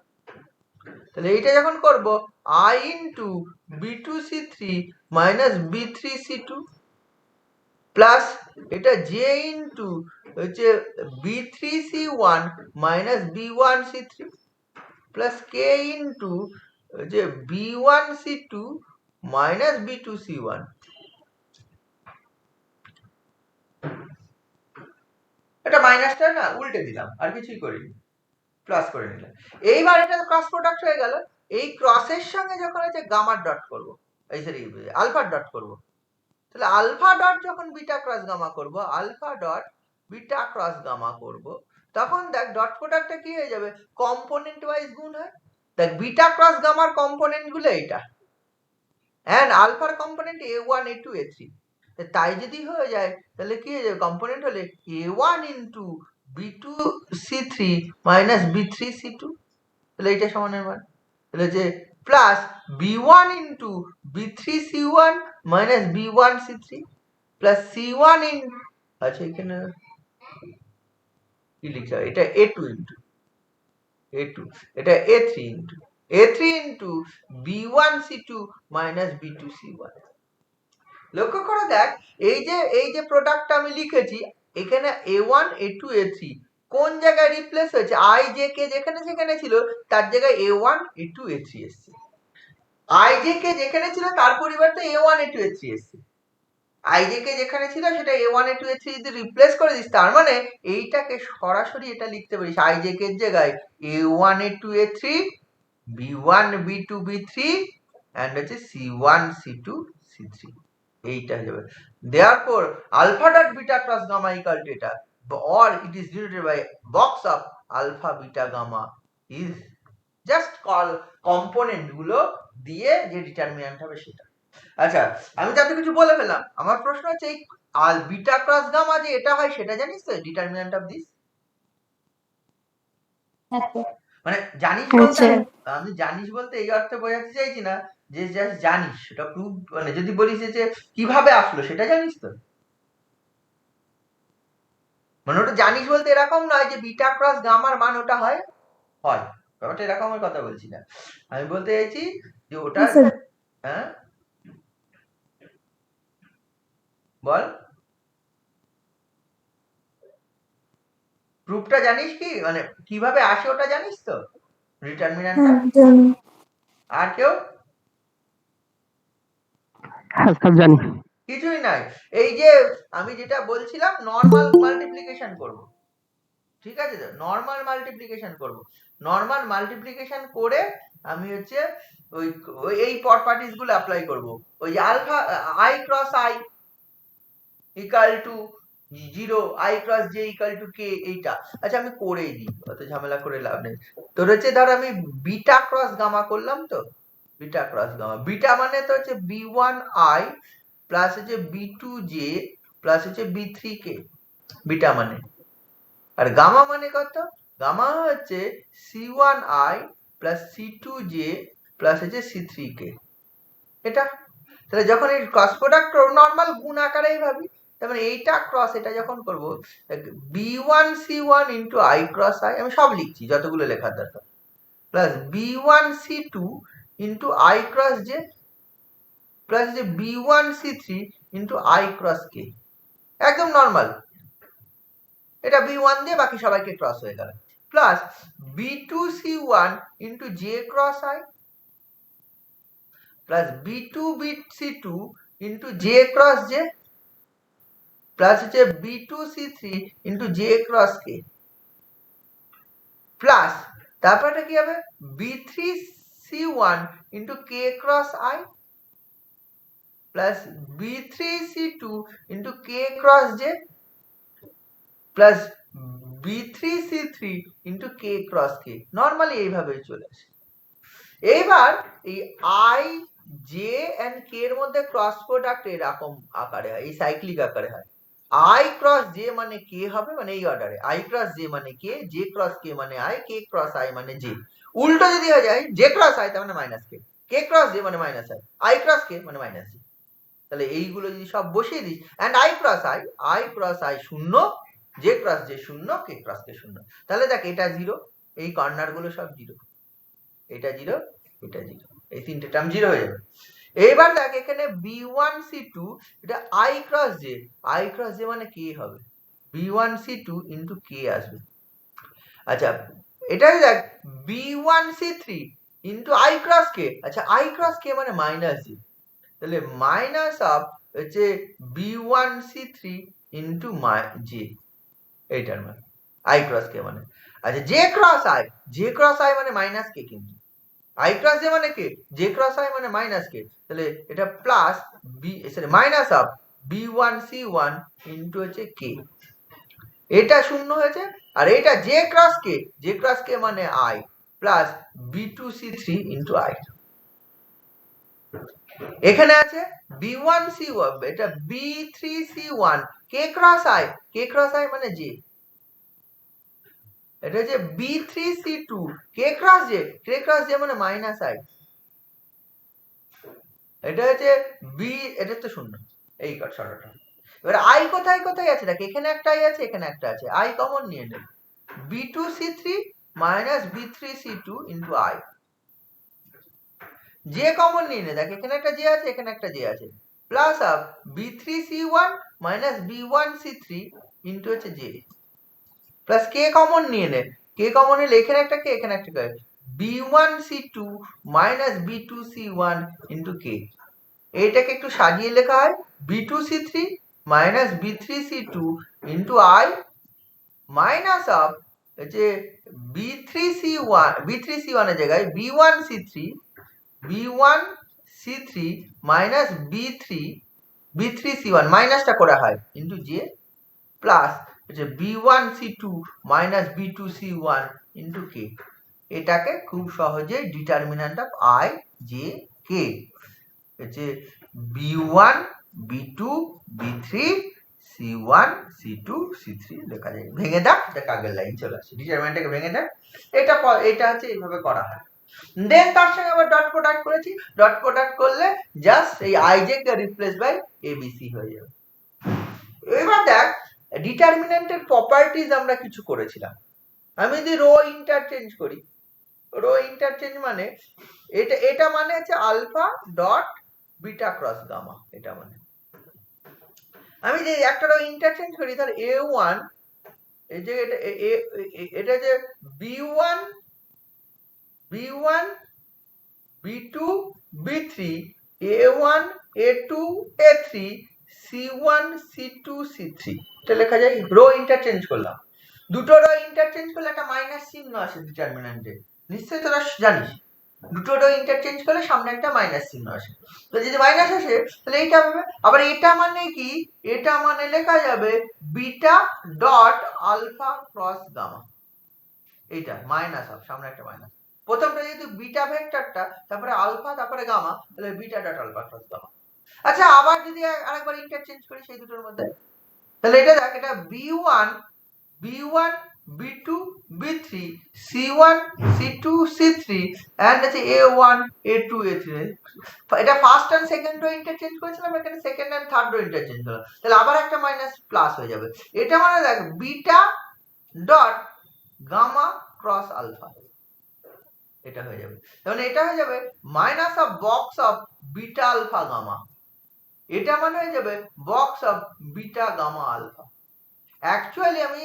তাহলে এইটা যখন করব, i into b2 c3 minus b3 c2 plus এটা j into হচ্ছে b3 c1 minus b1 c3 plus k into হচ্ছে b1 c2 minus b2 c1। এটা মাইনাসটা না উল্টে দিলাম, আর কিছুই করিনি, প্লাস করে নিলাম। এইবার এটা ক্রস প্রোডাক্ট হয়ে গেল। এই ক্রসের সঙ্গে যখন হচ্ছে গামার ডট করব, এই সরি আলফার ডট করব, তাহলে আলফা ডট যখন বিটা ক্রস গামা করব, alpha dot beta cross gamma করব, তখন দেখ ডট প্রোডাক্টটা কি হয়ে যাবে, কম্পোনেন্ট ওয়াইজ গুণ হয়। দেখ বিটা ক্রস গামার কম্পোনেন্ট গুলো এইটা, এন্ড আলফার কম্পোনেন্ট a1 a2 a3। তাই যদি হয়ে যায়, তাহলে কি হয়ে যাবে, কম্পোনেন্ট হলে a1 into b2 c3 minus b3 c2, তাহলে এইটা সমানের মান, তাহলে যে plus b1 into b3 c1 minus b1 c3 plus c1 in, আচ্ছা এখানে কি লিখা, এটা a2 ইন্টু এটা a3 into b1 c2 minus b2 c1। লক্ষ্য করে দেখ, এই যে প্রোডাক্টটা আমি লিখেছি, এখানে a1 a2 a3 কোন জায়গায় রিপ্লেস হয়েছে, i j k যেখানে যেখানে ছিল তার জায়গায় a1 a2 a3 এসেছে। i j k যেখানে ছিল তার পরিবর্তে a1 a2 a3 এসেছে। i j k যেখানে ছিল সেটা a1 a2 a3 যদি রিপ্লেস করে দিস, তার মানে এইটাকে সরাসরি এটা লিখতে পারিস i j k এর জায়গায় a1 a2 a3 b1 b2 b3 and হচ্ছে c1 c2 c3, এইটা হয়ে যাবে। therefore alpha dot beta cross gamma equal to এটা, or it is denoted by box of alpha beta gamma is just call component গুলো দিয়ে যে ডিটারমিন্যান্ট হবে সেটা। আচ্ছা, আমি তো কিছু বলে ফেললাম। আমার প্রশ্ন হচ্ছে এই বিটা ক্রস গামা যে এটা হয় সেটা জানিস তো, ডিটারমিন্যান্ট অফ দিস? মানে জানিস বলতে, আমি জানিস বলতে এই অর্থে বোঝাতে চাইছি না যে জাস্ট জানিস, সেটা প্রুভ, মানে যদি বলিস যে কিভাবে আসলো সেটা জানিস তো, মানে ওটা জানিস বলতে এরকম নয় যে বিটা ক্রস গামার মান ওটা হয়, ব্যাপারটা এরকমের কথা বলছি না, আমি বলতে চাইছি যে ওটা Yes, sir. হ্যাঁ বল, প্রুফটা জানিস কি, মানে কিভাবে আসে ওটা জানিস তো, ডিটারমিন্যান্টটা? হ্যাঁ, জানি। আর কেউ? হ্যাঁ স্যার জানি। কিছুই নাই, এই যে আমি যেটা বলছিলাম নর্মাল মাল্টিপ্লিকেশন করব, ঠিক আছে, নর্মাল মাল্টিপ্লিকেশন করব, নর্মাল মাল্টিপ্লিকেশন করে আমি হচ্ছে ওই এই প্রপার্টিজ গুলো অ্যাপ্লাই করব, ওই যে alpha I cross I equal to 0, I cross J equal to K, এইটা আচ্ছা আমি করেই দিই, অত ঝামেলা করে লাভ নেই। তোর হচ্ছে ধর আমি বিটা ক্রস গামা করলাম, তো বিটা ক্রস গামা, বিটা মানে তো হচ্ছে b1i প্লাস হচ্ছে b2j প্লাস হচ্ছে b3k, বিটা মানে, আর গামা মানে কত, গামা হচ্ছে c1i প্লাস c2j প্লাস হচ্ছে c3k, এটা। তাহলে যখন এই ক্রস প্রোডাক্ট নরমাল গুণ আকারেই ভাবি, তার মানে এইটা ক্রস এটা যখন করব b1c1 into I cross I, আমি সব লিখছি যতগুলো লেখার দরকার, plus b1c2 into I cross J plus যে b1c3 ইন্টু আই ক্রস কে, একদম নর্মাল, এটা b1 দিয়ে বাকি সবাইকে ক্রস হয়ে গেল, plus b2c1 into J cross I plus b2c2 into J cross J plus হচ্ছে b2c3 ইন্টু জে ক্রস কে, প্লাস তারপরে কি হবে b3c1 into k cross I plus b3c2 into k cross J plus b3c3 into k cross K, normally এইভাবে চলে আসে। এইবার এই আই জে এন্ড কে এর মধ্যে ক্রস প্রোডাক্ট এরকম আকারে হয়, এই সাইক্লিক আকারে হয়, আই ক্রস জে মানে কে হবে, মানে এই অর্ডারে আই ক্রস জে মানে কে, জে ক্রস কে মানে আই, কে ক্রস আই মানে জে, উল্টো যদি হয়ে যায় জে ক্রস আই তার মানে মাইনাস কে ক্রস জে মানে মাইনাস আই ক্রস কে মানে মাইনাস জে, তাহলে এইগুলো যদি সব বসিয়ে this and I cross I শূন্য, জে ক্রস জে শূন্য, কে ক্রস কে শূন্য, তাহলে দেখ এটা জিরো, এই কর্নার গুলো সব জিরো, এটা জিরো, এটা জিরো, এই তিনটে টার্ম জিরো হয়ে যাবে। এইবার দেখ এখানে b1c2, এটা i ক্রস জে মানে কে হবে, b1c2 ইন্টু কে আসবে, আচ্ছা এটা দেখ b1c3 ইন্টু i ক্রস কে, আচ্ছা i ক্রস কে মানে মাইনাস জে, তাহলে মাইনাস অফ হচ্ছে b1c3 ইন্টু জে, এইটার মানে i ক্রস কে মানে, আচ্ছা জে ক্রস আই মানে মাইনাস কে, কিন্তু আই ক্রস জে মানে কে, জে ক্রস আই মানে মাইনাস কে, তাহলে এটা plus B sorry minus of b1c1 into হচ্ছে কে, এটা শূন্য হয়েছে, আর এটা জে ক্রস কে মানে I plus b2c3 into I, এখানে আছে b1c1, এটা b3c1 কে ক্রস আই মানে জে, এটা হচ্ছে b3c2 কে ক্রস জে মানে মাইনাস আই, এটা হচ্ছে বি, এটা তো শূন্য, এই সরাটা। এবার আই কোথায় কোথায় আছে দেখ, এখানে একটা আই আছে, এখানে একটা আছে, আই কমন নিয়ে নেব, b2c3 minus b3c2 into I, J common নিয়ে নে, দেখ এখানে একটা জে আছে, এখানে একটা জে আছে, plus of b3c1 minus b1c3 into হচ্ছে জে, প্লাস কে কমন নিয়ে নে, কে কমন নিলে এখানে একটা কে, এখানে একটা কে, b1c2 minus b2c1 into k, এইটাকে একটু সাজিয়ে লেখা হয় b2c3 minus b3c2 into I minus of হচ্ছে b3c1 এর জায়গায় b1c3 মাইনাস b3c1 মাইনাসটা করা হয় ইন্টু জে প্লাস হচ্ছে b1c2 minus b2c1 into k, এটাকে খুব সহজে ডিটারমিন্যান্ট অফ আই জে কে হচ্ছে b1 b2 b3 c1 c2 c3 লেখা যায়, ভেঙে দেখ দেখ আগের লাইন চলে আসে, ডিটারমিন্যান্টটাকে ভেঙে দেখ, এটা হচ্ছে এইভাবে করা হয়, দেন তার সঙ্গে আবার ডট প্রোডাক্ট করেছি, ডট প্রোডাক্ট করলে জাস্ট এই আইজে কে রিপ্লেস বাই এবিসি হয়ে যাবে। এবার দেখ ডিটারমিন্যান্টের প্রপার্টিজ আমরা কিছু করেছিলাম, আমি যদি রো ইন্টারচেঞ্জ করি, রো ইন্টারচেঞ্জ মানে এটা মানে হচ্ছে alpha dot beta cross gamma. এটা মানে আমি যে একটা রো ইন্টারচেঞ্জ করি তাহলে a1 এই যে এটা যে b1 b1 b2 b3 a1 a2 a3 c1 c2 c3 এটা লেখা যায়। রো ইন্টারচেঞ্জ করলাম, দুটো রো ইন্টারচেঞ্জ করলে একটা মাইনাস চিহ্ন আসে ডিটারমিন্যান্টে, নিশ্চয়ই তোরা জানিস। দুটো রো ইন্টারচেঞ্জ করলে সামনে একটা মাইনাস চিহ্ন আসে, তো যদি মাইনাস আসে তাহলে এইটা হবে। আবার এটা মানে কি, এটা মানে লেখা যাবে beta dot alpha cross gamma. এইটা মাইনাস অফ সামনে একটা মাইনাস, প্রথমটা যেহেতু বিটা ভেক্টরটা তারপরে আলফা তারপরে গামা, তাহলে beta dot alpha cross gamma. আচ্ছা আবার যদি আরেকবার ইন্টারচেঞ্জ করি সেই দুটোর মধ্যে, তাহলে এটা দেখ, এটা b1 b1 b2 b3 c1 c2 c3 and আছে a1 a2 a3। এটা first and second row interchange করেছিলাম, এখানে second and third row interchange করলাম, তাহলে আবার একটা মাইনাস প্লাস হয়ে যাবে। এটা মানে দেখ beta dot gamma cross alpha, এটা হয়ে যাবে। তাহলে এটা হয়ে যাবে minus of box of beta alpha gamma, এটা মানে হয়ে যাবে box of beta gamma alpha. Actually আমি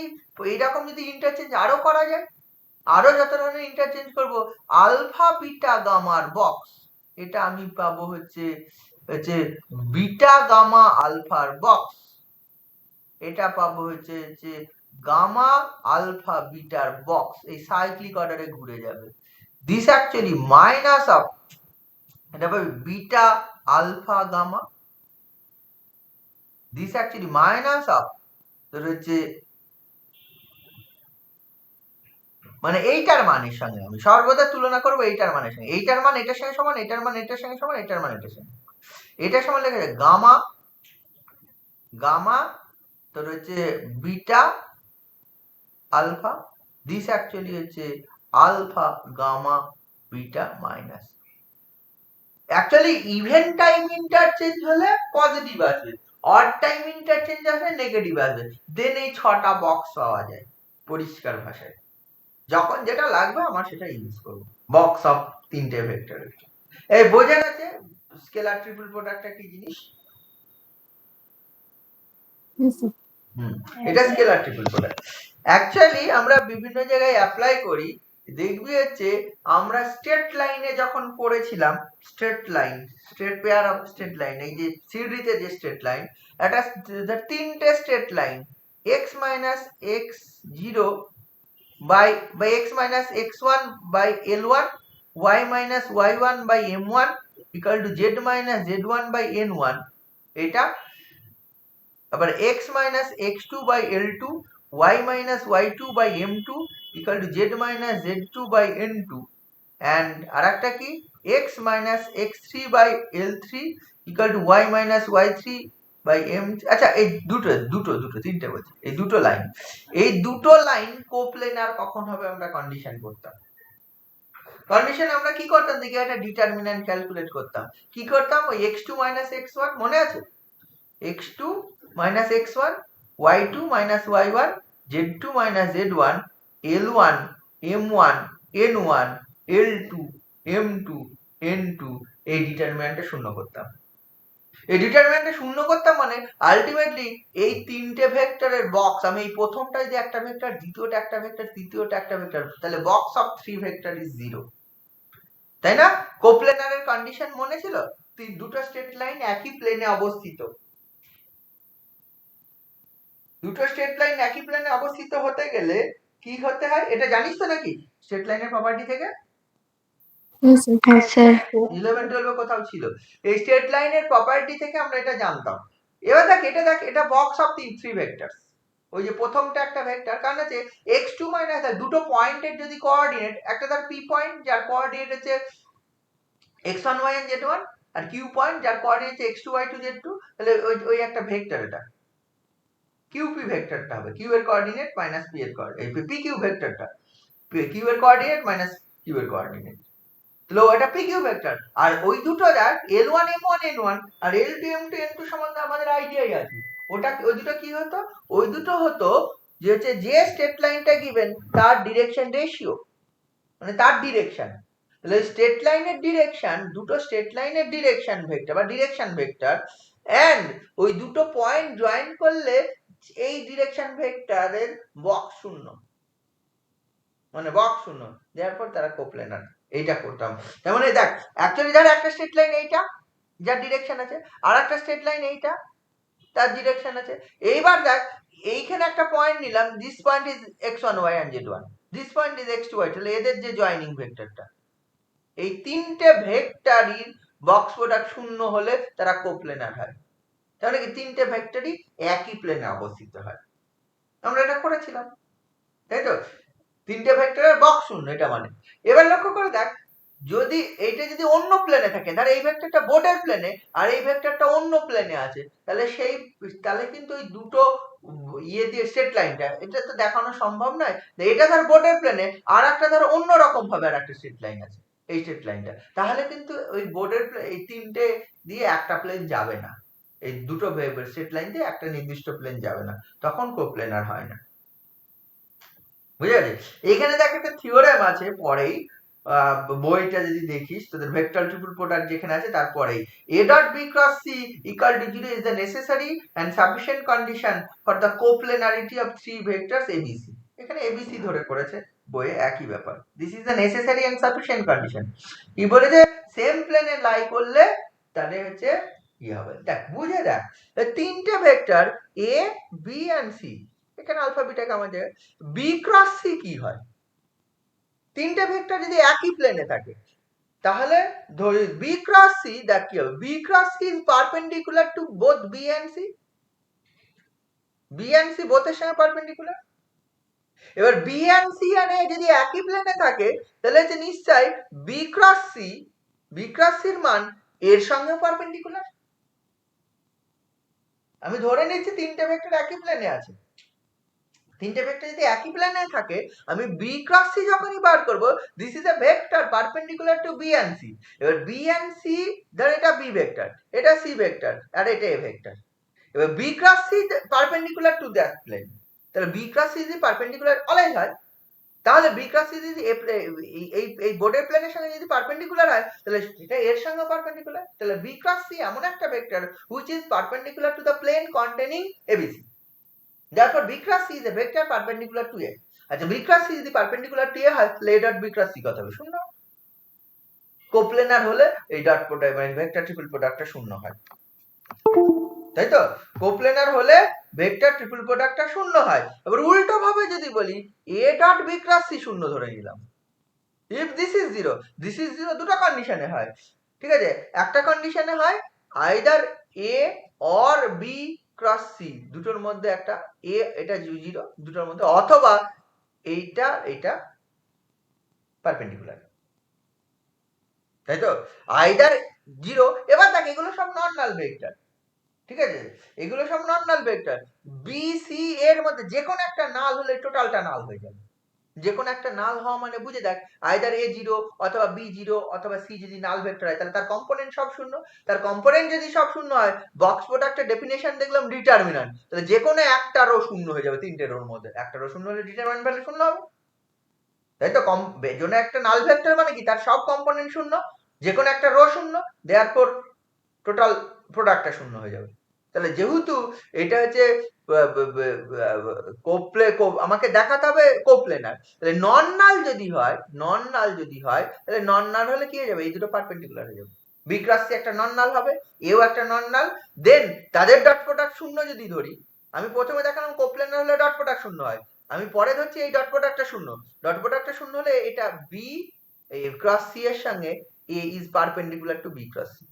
এইরকম যদি ইন্টারচেঞ্জ আরো করা যায়, আরো যত ধরনের ইন্টারচেঞ্জ করব আলফা বিটা গামার বক্স, এটা আমি পাবো হচ্ছে হচ্ছে বিটা গামা আলফার বক্স, এটা পাবো হচ্ছে হচ্ছে গামা আলফা বিটার বক্স। এই সাইক্লিক অর্ডারে ঘুরে যাবে। দিস অ্যাকচুয়ালি মাইনাস অফ, এটা পাবে beta alpha gamma, this actually minus of তোর হচ্ছে মানে এইটার মানের সঙ্গে আমি সর্বদা তুলনা করবো এইটার মানের সঙ্গে, এইটার মান এটার সঙ্গে সমান, এটার মান এটার সঙ্গে সমান, এটার মান এটার সঙ্গে, এটার সমান লেখা যায় গামা গামা তোর হচ্ছে বিটা আলফা, দিস অ্যাকচুয়ালি হচ্ছে alpha gamma beta minus. Actually even time interchange হলে পজিটিভ আসবে, অড টাইম ইন্টারচেঞ্জ আসলে নেগেটিভ আসবে। দেন এই 6টা বক্স পাওয়া যায় পরিষ্কার ভাষায়, যখন যেটা লাগবে আমার সেটা ইউজ করব। বক্স অফ 3টে ভেক্টরের। এই বোঝা গেছে স্কেলার ট্রিপল প্রোডাক্টটা কি জিনিস? এটা স্কেলার ট্রিপল প্রোডাক্ট। অ্যাকচুয়ালি আমরা বিভিন্ন জায়গায় অ্যাপ্লাই করি, দেখবি হচ্ছে আমরা স্ট্রেট লাইনে যখন পড়েছিলাম, straight line, straight pair of straight line, এই যে সিডিতে যে স্ট্রেট লাইন, এটা 3টে straight line x minus x0 by x minus x1 by l1, y minus y1 by m1 equal to z minus z1 by n1, এটা আবার x minus x2 by l2, y minus y2 by m2 equal to z minus z2 by n2, and আরেকটা কি x minus x3 by l3 equal to y minus y3 by m। আচ্ছা এই দুটো 3টে বলছি, এই দুটো লাইন কোপ্লেনার কখন হবে আমরা কন্ডিশন করতাম। কন্ডিশন আমরা কি করতাম দেখি, একটা ডিটারমিন্যান্ট ক্যালকুলেট করতাম। কি করতাম, ওই x2 x1 মনে আছে, x2 x1 y2 y1 z2 z1 l1 m1 n1 l2 m2 n2, এই ডিটারমিন্যান্টে শূন্য করতাম। এই ডিটারমিন্যান্টে শূন্য করতাম মানে আলটিমেটলি এই 3টে ভেক্টরের বক্স, আমি এই প্রথমটা যদি একটা ভেক্টর, দ্বিতীয়টা একটা ভেক্টর, তৃতীয়টা একটা ভেক্টর, তাহলে বক্স অফ 3 ভেক্টর ইজ 0, তাই না? কোপ্লেনারের কন্ডিশন মনে ছিল, দুটো স্ট্রেট লাইন একই প্লেনে অবস্থিত, দুটো স্ট্রেট লাইন একই প্লেনে অবস্থিত হতে গেলে কি হতে হয়, এটা জানিস তো নাকি স্ট্রেট লাইনের প্রপার্টি থেকে? হ্যাঁ স্যার। 11-12 কোথাও ছিল, এই স্ট্রেট লাইনের প্রপার্টি থেকে আমরা এটা জানতাম। এবার দেখ এটা বক্স অফ 3 ভেক্টরস, ওই যে প্রথমটা একটা ভেক্টর, কারণ আছে x2 মাইনাস দুটো পয়েন্টের যদি কোঅর্ডিনেট, একটা তার p পয়েন্ট যার কোঅর্ডিনেট হচ্ছে x1 y1 z1, আর q পয়েন্ট যার কোঅর্ডিনেট হচ্ছে x2 y2 z2, তাহলে ওই একটা ভেক্টর, এটা qp ভেক্টরটা হবে, q এর কোঅর্ডিনেট মাইনাস p এর কোঅর্ডিনেট, pq ভেক্টরটা q এর কোঅর্ডিনেট মাইনাস q এর কোঅর্ডিনেট, তাহলে এটা pq ভেক্টর। আর ওই দুটো যার l1 m1 n1 আর l2 m2 n2 সম্বন্ধে আমাদের আইডিয়াই আছে, ওই দুটো কি হতো, ওই দুটো হতো যে হচ্ছে যে স্ট্রেট লাইনটা গিভেন তার ডিরেকশন রেশিও, মানে তার ডিরেকশন। তাহলে স্ট্রেট লাইনের ডিরেকশন, দুটো স্ট্রেট লাইনের ডিরেকশন ভেক্টর বা ডিরেকশন ভেক্টর এন্ড ওই দুটো পয়েন্ট জয়েন করলে এই ডিরেকশন ভেক্টরের বক্স শূন্য, মানে বক্স শূন্য, দেওয়ার তারা কোপ্লেনার। এইটা করতাম। তার মানে দেখ অ্যাকচুয়ালি ধর একটা স্ট্রেট লাইন এইটা যার ডিরেকশন আছে, আর একটা স্ট্রেট লাইন এইটা তার ডিরেকশন আছে। এইবার দেখ এইখানে একটা পয়েন্ট নিলাম, this point is x1 y and z1, this point is x2 y, তাহলে এদের যে জয়েনিং ভেক্টরটা, এই তিনটে ভেক্টরই বক্স প্রোডাক্ট শূন্য হলে তারা কোপ্লেনার হয়। তাহলে কি তিনটে ভেক্টরই একই প্লেনে অবস্থিত হয়। আমরা এটা করেছিলাম, তাই তো? তিনটে ভেক্টরের বক্স শূন্য, এটা মানে। এবার লক্ষ্য করে দেখ, যদি এইটা যদি অন্য প্লেনে থাকে, ধর এই ভেক্টরটা বোর্ডের প্লেনে আর এই ভেক্টরটা অন্য প্লেনে আছে, তাহলে কিন্তু ওই দুটো ইয়ে দিয়ে স্ট্রেট লাইনটা, এটা তো দেখানো সম্ভব নয়। এটা ধর বোর্ডের প্লেনে, আর একটা ধর অন্য রকম ভাবে আর একটা স্ট্রেট লাইন আছে, এই স্ট্রেট লাইনটা, তাহলে কিন্তু ওই বোর্ডের এই তিনটে দিয়ে একটা প্লেন যাবে না, এই দুটো স্ট্রেট লাইন দিয়ে একটা নির্দিষ্ট প্লেন যাবে না, তখন কোপ্লেনার হয় না। বুঝে গেছে? এখানে দেখ একটা থিওরেম আছে পরেই, বইটা যদি দেখিস তোদের ভেক্টর ট্রিপল প্রোডাক্ট যেখানে আছে তারপরেই, a dot b cross c equal to 0 is the necessary and sufficient condition for the coplanarity of three vectors abc। এখানে abc ধরে করেছে বইয়ে, একই ব্যাপার। this is the necessary and sufficient condition। কি বলে যে সেম প্লেনে লাই করলে তাহলে হচ্ছে কি হবে, দেখ বুঝে দেখ, তিনটে vector a b and c, এখানে আলফা বিটা গামা যায়, বি ক্রস সি কি হয়? তিনটে ভেক্টর যদি একই প্লেনে থাকে তাহলে ধরি বি ক্রস সি, দেখ কি হবে, B cross C is perpendicular to both B and C, B and C বোথের সঙ্গে পারপেন্ডিকুলার। এবার বি এন্ড সি আর এ যদি একই প্লেনে থাকে তাহলে হচ্ছে নিশ্চয়ই বি ক্রস সির মান এর সঙ্গে পারপেন্ডিকুলার। আমি ধরে নিচ্ছি তিনটে ভেক্টর একই প্লেনে আছে, তিনটে ভেক্টর যদি একই প্লেনে থাকে, আমি বি ক্রস সি যখনই বার করব, this is a vector perpendicular to B and C. এবার বি এন্ড সি ধর এটা বি ভেক্টর, এটা সি ভেক্টর, আর এটা এ ভেক্টর। এবার B cross C perpendicular to that plane, তাহলে বি ক্রস সি যদি পারপেন্ডিকুলার অলওয়েজ হয়, তাহলে বি ক্রস সি যদি এই বোর্ডের প্লেনের সঙ্গে যদি পারপেন্ডিকুলার হয়, তাহলে এটা এর সঙ্গে পারপেন্ডিকুলার, তাহলে বি ক্রস সি এমন একটা vector which is perpendicular to the plane containing ABC. Therefore, B cross C is a vector perpendicular to A. আচ্ছা, B cross C যদি perpendicular to A হয়, তাহলে A dot B cross C কত হবে? শূন্য। কোপ্লেনার হলে এই ডট প্রোডাক্ট মানে ভেক্টর ট্রিপল প্রোডাক্টটা শূন্য হয়, তাই তো? কোপ্লেনার হলে ভেক্টর ট্রিপল প্রোডাক্টটা শূন্য হয়। এবার উল্টো ভাবে যদি বলি A dot B cross C শূন্য ধরে নিলাম, if this is 0, this is 0, দুটো কন্ডিশনে হয়, ঠিক আছে? একটা কন্ডিশনে হয় either A or B cross C, দুটোর মধ্যে একটা, এ এটা 0, দুটোর মধ্যে, অথবা এইটা পারপেন্ডিকুলার, তাই তো? আইদার 0। এবার দেখ এগুলো সব নন নাল ভেক্টর, ঠিক আছে? এগুলো সব নন নাল ভেক্টর, বি সি এর মধ্যে যে কোনো একটা নাল হলে টোটালটা নাল হয়ে যাবে। যে কোনো একটা নাল হওয়া মানে বুঝে দেখ, আইদার এ 0 অথবা বি 0 অথবা সি যদি নাল ভেক্টর হয়, তাহলে তার কম্পোনেন্ট সব শূন্য। তার কম্পোনেন্ট যদি সব শূন্য হয়, বক্স প্রোডাক্টের ডেফিনেশন দেখলাম ডিটারমিন্যান্ট, তাহলে যে কোনো একটা রো শূন্য হয়ে যাবে, তিনটে রোর মধ্যে একটা রো শূন্য হলে ডিটারমিন্যান্ট ভ্যালু শূন্য হবে, তাই তো? জন্য একটা নাল ভেক্টর মানে কি, তার সব কম্পোনেন্ট শূন্য, যে কোনো একটা রো শূন্য, দেয়ারফর টোটাল প্রোডাক্টটা শূন্য হয়ে যাবে। তাহলে যেহেতু এটা হচ্ছে আমাকে দেখাতে হবে কোপ্লেনার, তাহলে নন নাল যদি হয়, তাহলে নন নাল হলে কি হয়ে যাবে, এই দুটো পারপেন্ডিকুলার হয়ে যাবে। বি ক্রস সি একটা নন নাল হবে, এও একটা নন নাল, দেন তাদের ডট প্রোডাক্ট শূন্য যদি ধরি, আমি প্রথমে দেখালাম কোপ্লেনার হলে ডট প্রোডাক্ট শূন্য হয়, আমি পরে ধরছি এই ডট প্রোডাক্টটা শূন্য, ডট প্রোডাক্টটা শূন্য হলে এটা বি ক্রস সি এর সঙ্গে A is perpendicular to B cross C.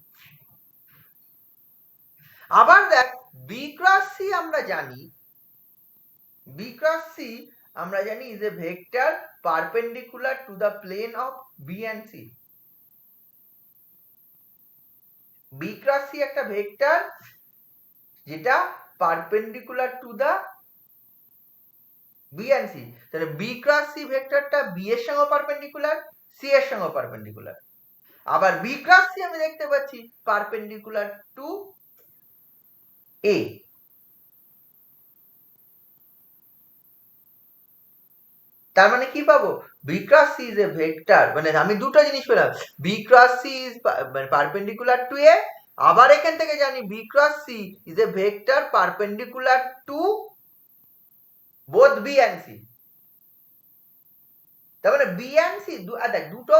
আবার দেখ বি ক্রস সি আমরা জানি, is a vector perpendicular to the plane of B and C. B cross C একটা ভেক্টর যেটা perpendicular to the B and C, তাহলে বি ক্রস সি ভেক্টরটা বি এর সঙ্গে পারপেন্ডিকুলার, সি এর সঙ্গে পারপেন্ডিকুলার। আবার বি ক্রস সি আমি দেখতে পাচ্ছি পারপেন্ডিকুলার টু এ। তার মানে কি পাবো, B cross C is a vector, মানে আমি দুটো জিনিস পেলাম, B cross C is perpendicular to A, আবার এখান থেকে জানি B cross C is a vector perpendicular to both B and C. তার মানে বি অ্যান্ড সি দেখ দুটো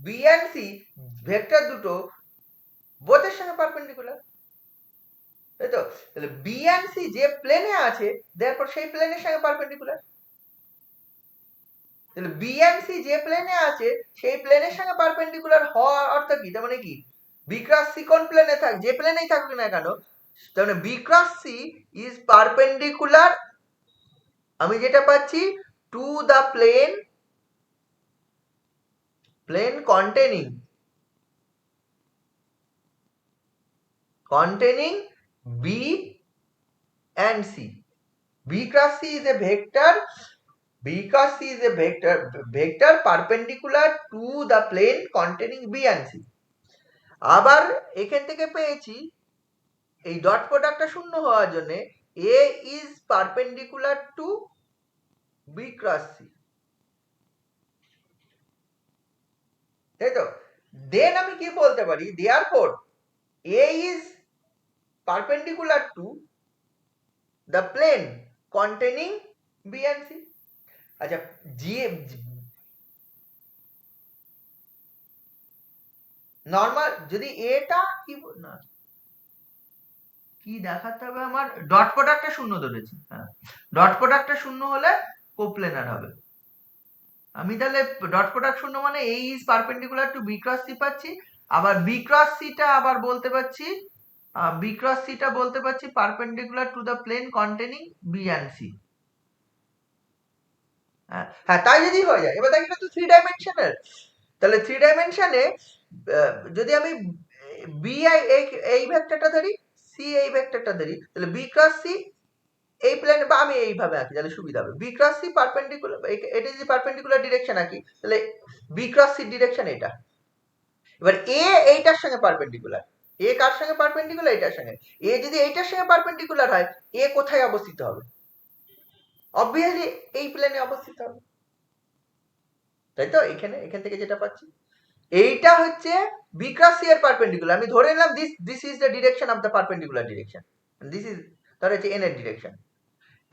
বি অ্যান্ড সি ভেক্টর দুটো বোথের সঙ্গে পারপেন্ডিকুলার, তাই তো? তাহলে বি অ্যান্ড সি যে প্লেনে আছে দেয়ারপর সেই প্লেনের সঙ্গে পারপেন্ডিকুলার। তাহলে বি অ্যান্ড সি যে প্লেনে আছে সেই প্লেনের সঙ্গে পারপেন্ডিকুলার হওয়ার অর্থ কি? তার মানে কি বি ক্রস সি কোন প্লেনে থাক, যে প্লেনেই থাকুক না কেন, তার মানে B cross C is perpendicular, আমি যেটা পাচ্ছি, to the plane containing B and C. B cross C is a vector. B cross C is a vector perpendicular to the plane containing B and C. আবার এখান থেকে পেয়েছি এই ডট প্রোডাক্টটা শূন্য হওয়ার জন্য A is perpendicular to B cross C, তাই তো? দেন আমি কি বলতে পারি, therefore A is perpendicular to the plane containing B and C. আচ্ছা, নর্মাল যদি এটা কি না কি দেখাতে হবে, আমার ডট প্রোডাক্টটা শূন্য ধরেছি, হ্যাঁ ডট প্রোডাক্টটা শূন্য হলে কোপ্লেনার হবে। আমি তাহলে ডট প্রোডাক্ট শূন্য মানে A is perpendicular to B cross C পাচ্ছি, আবার B cross C টা আবার বলতে পাচ্ছি, B cross C টা বলতে পাচ্ছি perpendicular to the plane containing B and C। হ্যাঁ তাই যদি হয়ে যায়, এবার দেখ এটা তো 3 ডাইমেনশনাল, তাহলে 3 ডাইমেনশনে যদি আমি বি এই ভেক্টরটা ধরি, সি এই ভেক্টরটা ধরি, তাহলে বি ক্রস সি এই প্লেনে, বা আমি এইভাবে আঁকি তাহলে সুবিধা হবে, বি ক্রস সি পারপেন্ডিকুলার, এটা যদি পারপেন্ডিকুলার ডিরেকশন আঁকি তাহলে বি ক্রস সি ডিরেকশন এটা। এবার এ এইটার সঙ্গে পারপেন্ডিকুলার, এ কার সঙ্গে পারপেন্ডিকুলার, এটার সঙ্গে। এ যদি এইটার সঙ্গে পারপেন্ডিকুলার হয়, এ কোথায় অবস্থিত হবে? অবভিয়াসলি এই প্লেনে অবস্থিত হবে, তাই তো? এখান থেকে যেটা পাচ্ছি এইটা হচ্ছে বি ক্রস সি এর পারপেন্ডিকুলার, আমি ধরে নিলাম this is the direction of the perpendicular direction, this is ধরে হচ্ছে এন এর ডিরেকশন,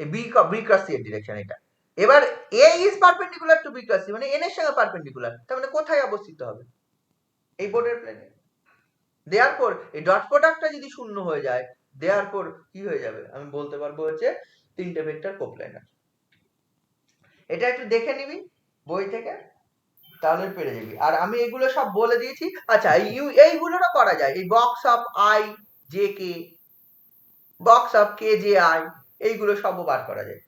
এই বি ক্রস সি এর ডিরেকশন এটা। এবার A is perpendicular to B cross C মানে এন এর সঙ্গে পারপেন্ডিকুলার, তার মানে কোথায় অবস্থিত হবে? এই বোর্ডের প্লেনে। দেয়ারফর এই ডট প্রোডাক্টটা যদি শূন্য হয়ে যায়, দেয়ারফর কি হয়ে যাবে, আমি বলতে পারবো হচ্ছে তিনটে ভেক্টর কোপ্লেনার। এটা একটু দেখে নিবি বই থেকে, তাহলে পেরে যাবি। আর আমি এগুলো সব বলে দিয়েছি। আচ্ছা এইগুলোরও করা যায়, এই box of I J K, box of K J I, এইগুলো সবও বার করা যায়।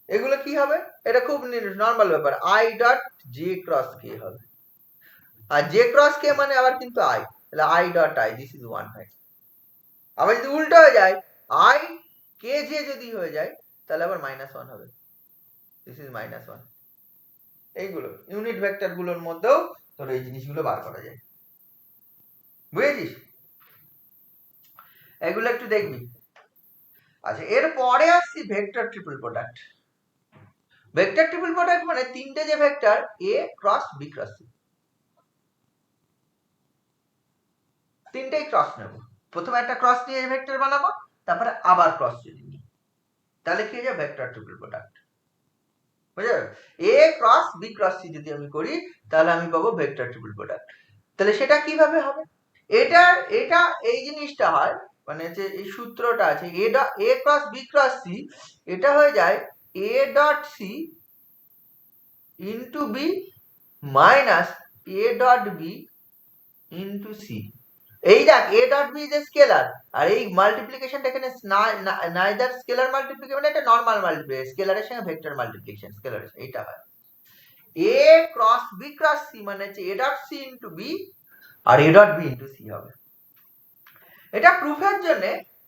এগুলো কি হবে, এটা খুব নর্মাল ব্যাপার, আই ডট জে ক্রস কে হবে, আর জে ক্রস কে মানে আবার কিন্তু আই, তাহলে I dot I, this is one vector. আবার যদি উল্টো হয়ে যায়, আই কে জে যদি হয়ে যায়, তাহলে আবার -1 হবে, দিস ইজ -1। এইগুলো ইউনিট ভেক্টর গুলোর মধ্যেও তোর এই জিনিসগুলো বার করা যায়, বুঝেছিস? এগুলো একটু দেখবি। আচ্ছা, এর পরে আসছি vector triple product. Vector triple product মানে তিনটে যে ভেক্টর এ ক্রস বি ক্রস সি, তিনটেই ক্রস নেব। প্রথমে একটা ক্রস নিয়ে ভেক্টর বানাবো, তারপরে আবার ক্রস যদি নিই, তাহলে কি হয়ে যায় ভেক্টর ট্রিপল প্রোডাক্ট, বুঝলে? এ ক্রস বি ক্রস সি যদি আমি করি, তাহলে আমি পাবো ভেক্টর ট্রিপল প্রোডাক্ট। তাহলে সেটা কিভাবে হবে? এটা এই জিনিসটা হয়, মানে যে এই সূত্রটা আছে, A cross B cross C, এটা হয়ে যায় A dot C into B minus A dot B into C. এই দেখ A dot B is a scalar, আর এই মাল্টিপ্লিকেশনটা এখানে নাইদার স্কেলার মাল্টিপ্লিকেশন, মানে এটা নরমাল মাল্টিপ্লিকেশন, স্কেলারের সঙ্গে ভেক্টর মাল্টিপ্লিকেশন, স্কেলারের এইটা হয়। A cross B cross C মানে হচ্ছে A dot C into B আর A dot B into C হবে। এটা প্রুফের জন্য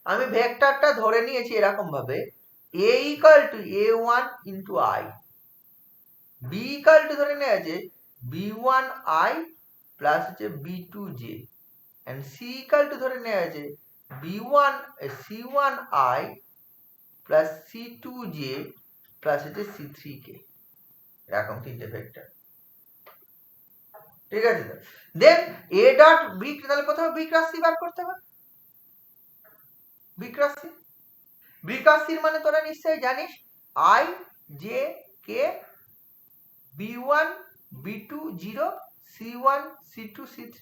আমি ভেক্টরটা ধরে নিয়েছি এরকম ভাবে, a equal to a1 into i, b equal to ধরে নেওয়া আছে b1i প্লাস হচ্ছে b2j, and c equal to ধরে নেওয়া আছে c1i প্লাস c2j প্লাস হচ্ছে c3k। এরকম তিনটে ভেক্টর, ঠিক আছে? তো দেন এ ডট বি, তাহলে প্রথমে বি ক্রস সি বার করতে হবে। B cross C, B cross সির মানে তোরা নিশ্চয়ই জানিস I J K B one B two 0 C one C two সি3,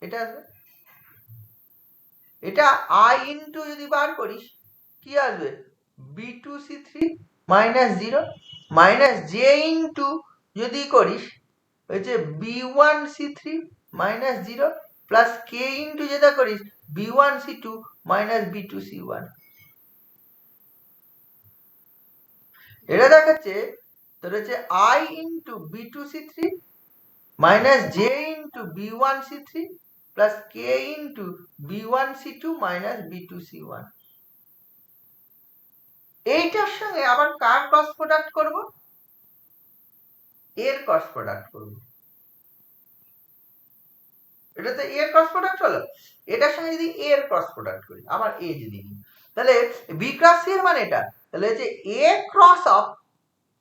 এটা আসবে। এটা আই ইনটু যদি বার করিস কি আসবে, বি2 সি3 মাইনাস 0 মাইনাস জে ইনটু যদি করিস হচ্ছে বি1 সি3 মাইনাস 0 প্লাস কে ইনটু যেটা করিস বি1 সি2 মাইনাস বি2 সি1। এটা দেখাচ্ছে তোর হচ্ছে আই ইনটু বি2 সি3 মাইনাস জে ইনটু বি1 সি3 প্লাস কে ইনটু বি1 সি2 মাইনাস বি2 সি1। এইটার সঙ্গে আবার কার ক্রস প্রোডাক্ট করব, এর ক্রস প্রোডাক্ট করব। এটা তো এর ক্রস প্রোডাক্ট হলো, এটার সঙ্গে যদি এর ক্রস প্রোডাক্ট করি, আবার এ যদি নিই, তাহলে বি ক্রস সি এর মানে এটা, তাহলে হচ্ছে A cross of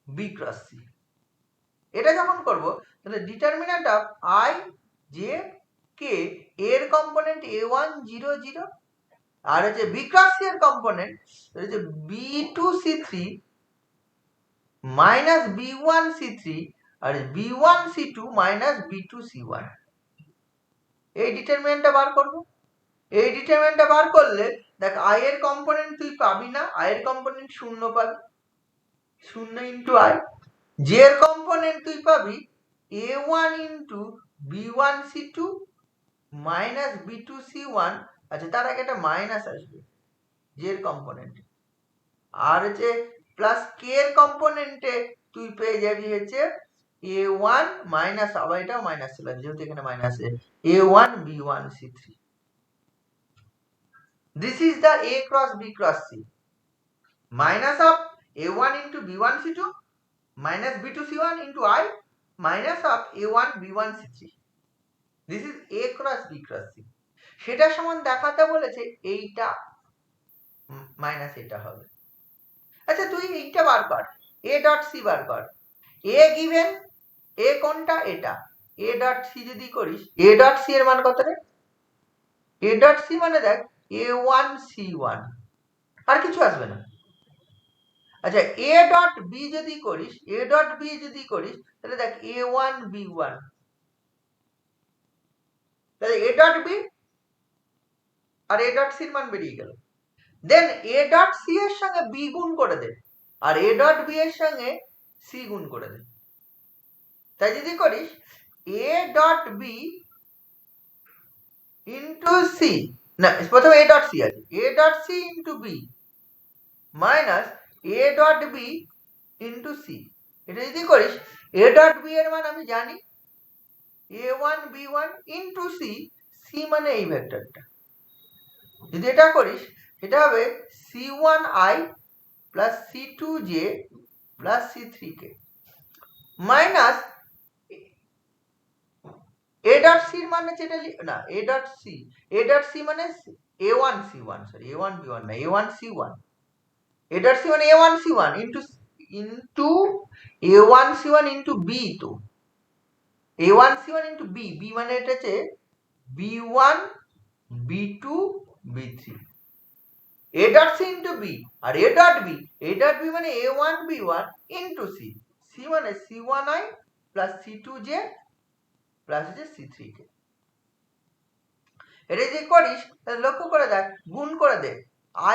B cross C. এটা যখন করব তাহলে determinant of I J K এর কম্পোনেন্ট a1 0 0 আর হচ্ছে বি ক্রস সি এর কম্পোনেন্ট হচ্ছে বি2 সি3 মাইনাস বি1 সি3 আর বি1 সি2 মাইনাস বি2 সি1। এই ডিটারমিন্যান্টটা বার করব। এই ডিটারমিন্যান্টটা বার করলে দেখ আই এর কম্পোনেন্ট তুই পাবি না, আই এর কম্পোনেন্ট 0 পাবি, 0 ইনটু আই। জে এর কম্পোনেন্ট তুই পাবি a1 ইনটু বি1 সি2 মাইনাস বি2 সি1। আচ্ছা, তার আগে একটা মাইনাস আসবে জে এর কম্পোনেন্ট, আর হচ্ছে প্লাস কে এর কম্পোনেন্টে তুই পেয়ে যাবি হচ্ছে a1 মাইনাস, আবার এটাও মাইনাস ছিল যেহেতু এখানে minus a1 b1 c3। This is the a cross b cross c minus of a1 into b1 c2 minus b2 c1 into I minus of a1 b1 c3. This is a cross b cross c। সেটা সমান দেখাতে বলেছে এইটা মাইনাস এটা হবে। আচ্ছা, তুই এইটা বার কর, a ডট সি বার কর। a given a কোনটা, এটা a ডট সি যদি করিস, a ডট সি এর মান কত রে, a ডট সি মানে দেখ a1 c1, আর কিছু আসবে না। আচ্ছা, a ডট বি যদি করিস, a ডট বি যদি করিস তাহলে দেখ a1 b1, তাহলে a ডট বি আর a ডট সি এর মান বেরিয়ে গেল। দেন a ডট সি এর সঙ্গে b গুণ করে দে আর a ডট বি এর সঙ্গে c গুণ করে দে। তাই যদি করিস a dot B into C, না প্রথমে a ডট সি আছে, a dot C into B minus a dot B into C. এটা যদি করিস a ডট বি এর মান আমি জানি a1 b1 into C, C মানে এই ভেক্টরটা। যদি এটা করিস এটা হবে c1i plus c2j plus c3k minus a dot C এর মানে যেটা না a ডট সি মানে a1 c1, sorry a1 b1 না a1 c1, a dot C মানে a1 c1 into a1 c1 into b, তো a1 c1 into b, b মানে এটা হচ্ছে b1 b2 b3, a dot C into b আর a ডট b মানে a1 b1 into c, c মানে c1i প্লাস c2j প্লাস হচ্ছে c3k। এটা যে করিস তাহলে লক্ষ্য করে দেখ, গুণ করে দে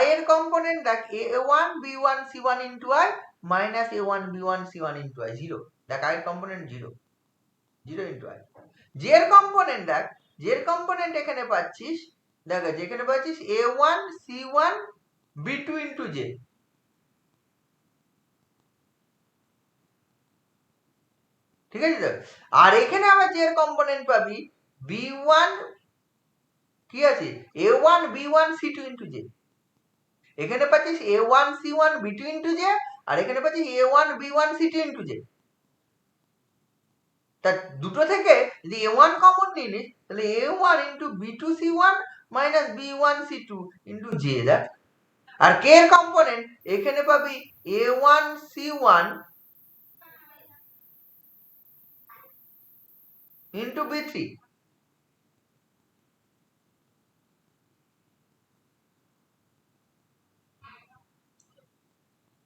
i এর কম্পোনেন্ট দেখ a1 b1 c1 into i minus a1 b1 c1 into i 0, দেখ i এর কম্পোনেন্ট 0 ইনটু i। j এর কম্পোনেন্ট দেখ, j এর কম্পোনেন্ট এখানে পাচ্ছিস, দেখ যেখানে পাচ্ছিস a1 c1 b2 into j, ঠিক আছে? আর এখানে আবার j এর কম্পোনেন্ট পাবি b1 কি আছে a1 b1 c2 into j, এখানে পাচ্ছিস a1 c1 b2 into j আর এখানে পাচ্ছিস a1 b1 c2 into j। তা দুটো থেকে যদি a1 কমন নিয়ে নিস তাহলে a1 into b2 c1 minus b1 c2 into j দেখ। আর k এর কম্পোনেন্ট এখানে পাবি a1 c1 ইন্টু B3,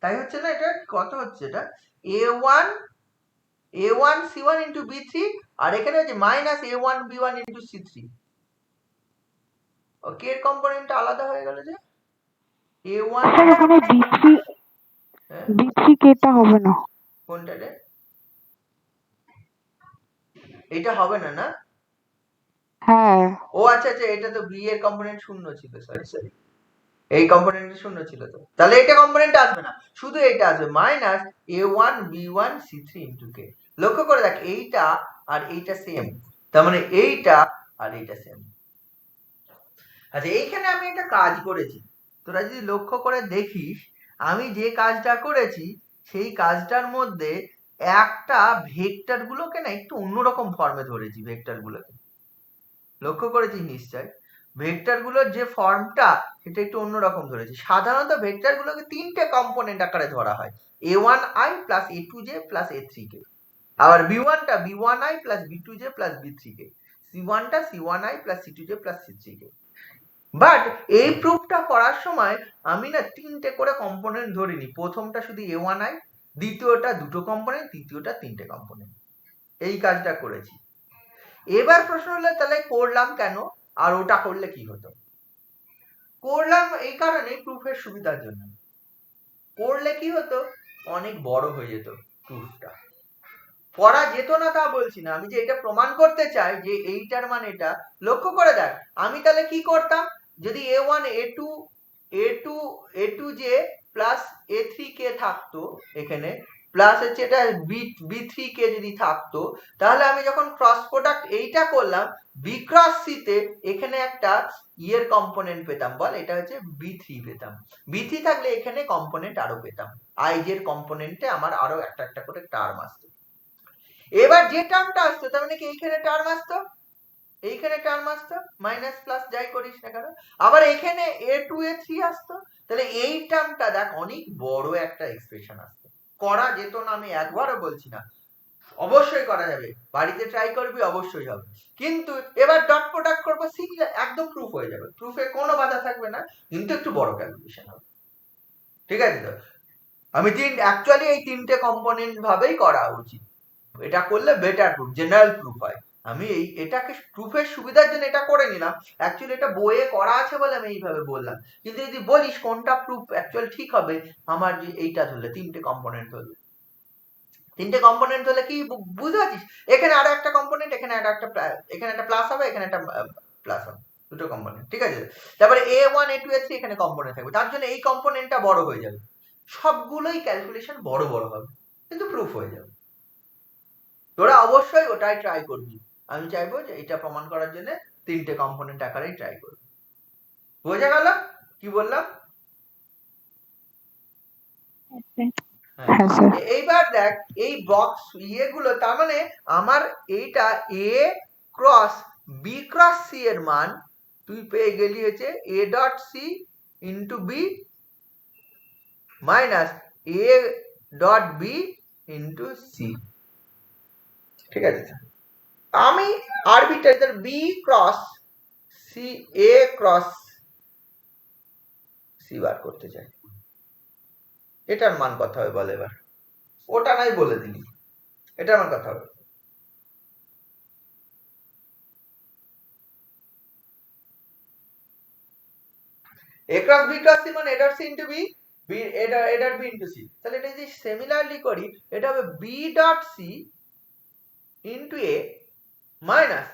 তাই হচ্ছে না? এটা কত হচ্ছে? এটা A1 C1 ইন্টু B3, আর এখানে হচ্ছে minus A1 B1 into C3। কে এর কম্পোনেন্টটা আলাদা হয়ে গেল যে A1, স্যার এখানে B3 কেটা হবে না। কোনটা রে? এটা হবে না, না? হ্যাঁ ও আচ্ছা আচ্ছা, এটা তো B এর কম্পোনেন্ট শূন্য ছিল, সরি সরি, এই কম্পোনেন্ট শূন্য ছিল, তো তাহলে এটা কম্পোনেন্ট আসবে না, শুধু এইটা আসবে minus A1 B1 C3 into K। লক্ষ্য করে দেখ, এইটা আর এইটা সেম, তার মানে এইটা আর এইটা সেম। আচ্ছা, এইখানে আমি একটা কাজ করেছি, তোরা যদি লক্ষ্য করে দেখিস, আমি যে কাজটা করেছি সেই কাজটার মধ্যে একটা ভেক্টর গুলোকে না একটু অন্যরকম ফর্মে ধরেছি। ভেক্টর গুলোকে লক্ষ্য করেছিস নিশ্চয়, ভেক্টর গুলোর যে ফর্মটা সেটা একটু অন্যরকম ধরেছি। সাধারণত ভেক্টর গুলোকে তিনটে কম্পোনেন্ট আকারে ধরা হয়, A1i plus A2j plus A3k, আবার B1টা B1i plus B2j plus B3k, C1টা C1i plus C2j plus C3k। But এই প্রুফটা করার সময় আমি না তিনটে করে কম্পোনেন্ট ধরিনি। প্রথমটা শুধু A1i, দ্বিতীয়টা দুটো কম্পোনেন্ট, তৃতীয়টা তিনটে কম্পোনেন্ট, এই কাজটা করেছি। এবার প্রশ্ন হলো তাহলে করলাম কেন, আর ওটা করলে কি হতো? করলাম এই কারণে প্রুফের সুবিধার জন্য। করলে কি হতো? অনেক বড় হয়ে যেত প্রুফটা। করা যেত না তা বলছি না, আমি যে এটা প্রমাণ করতে চাই যে এইটার মানে এটা। লক্ষ্য করে দেখ, আমি তাহলে কি করতাম, যদি A1 A2j প্লাস A3k থাকতো এখানে, প্লাস হচ্ছে এটা B3k যদি থাকতো, তাহলে আমি যখন ক্রস প্রোডাক্ট এইটা করলাম B ক্রস C তে, এখানে একটা এর কম্পোনেন্ট পেতাম, বল এটা হচ্ছে B3 পেতাম। B3 থাকলে এখানে কম্পোনেন্ট আরো পেতাম, i এর কম্পোনেন্টে আমার আরো একটা একটা করে টার্ম আসতো। এবার যে টার্মটা আসতো তার মানে কি এইখানে টার্ম আসতো, এইখানে টার্ম আসতো, মাইনাস প্লাস যাই করিস না কেন, আবার এখানে A2 A3 আসতো, তাহলে এই টার্মটা দেখ অনেক বড় একটা এক্সপ্রেশন আসতো। করা যেত না আমি একবারও বলছি না, অবশ্যই করা যাবে, বাড়িতে ট্রাই করবি অবশ্যই হবে। কিন্তু এবার ডট প্রোডাক্ট করবো, সিমিলার একদম প্রুফ হয়ে যাবে, প্রুফে কোনো বাধা থাকবে না, কিন্তু একটু বড় ক্যালকুলেশন হবে। ঠিক আছে তো? আমি অ্যাকচুয়ালি এই তিনটে কম্পোনেন্ট ভাবেই করা উচিত, এটা করলে বেটার প্রুফ, জেনারেল প্রুফ হয়। আমি এটাকে প্রুফের সুবিধার জন্য এটা করে নিলাম, অ্যাকচুয়ালি এটা বইয়ে করা আছে বলে আমি এইভাবে বললাম। কিন্তু যদি বলিস কোনটা প্রুফ অ্যাকচুয়ালি ঠিক হবে, আমার যে এইটা ধরলে তিনটে কম্পোনেন্ট হলে, তিনটে কম্পোনেন্ট হলে কি বুঝতে পারছিস, এখানে আরো একটা কম্পোনেন্ট, এখানে আরো একটা, এখানে একটা প্লাস হবে, এখানে একটা প্লাস হবে, দুটো কম্পোনেন্ট। ঠিক আছে, তারপরে A1 A2 A3 এখানে কম্পোনেন্ট থাকবে, তার জন্য এই কম্পোনেন্টটা বড় হয়ে যাবে, সবগুলোই ক্যালকুলেশন বড় বড় হবে, কিন্তু প্রুফ হয়ে যাবে। তোরা অবশ্যই ওটাই ট্রাই করবি, আমি চাইবো যে এটা প্রমাণ করার জন্য তিনটে কম্পোনেন্ট আকারেই ট্রাই করবি। বোঝা গেল কি বললাম? হ্যাঁ স্যার। এইবার দেখ এই বক্স ইয়েগুলো, তার মানে আমার এইটা A cross B cross C এর মান তুই পেয়ে গেলি হচ্ছে A dot C into B minus A dot B into C। ঠিক আছে, আমি arbitrary B cross C A cross C বার করতে চাই, এটার মান কত হবে বল এবার? ওটা নাই বলে দিলি, এটার মান কত হবে? A cross B cross C মানে A dot C into B, A dot B into C। তাহলে এটা যদি সিমিলারলি করি, এটা হবে B dot C into A minus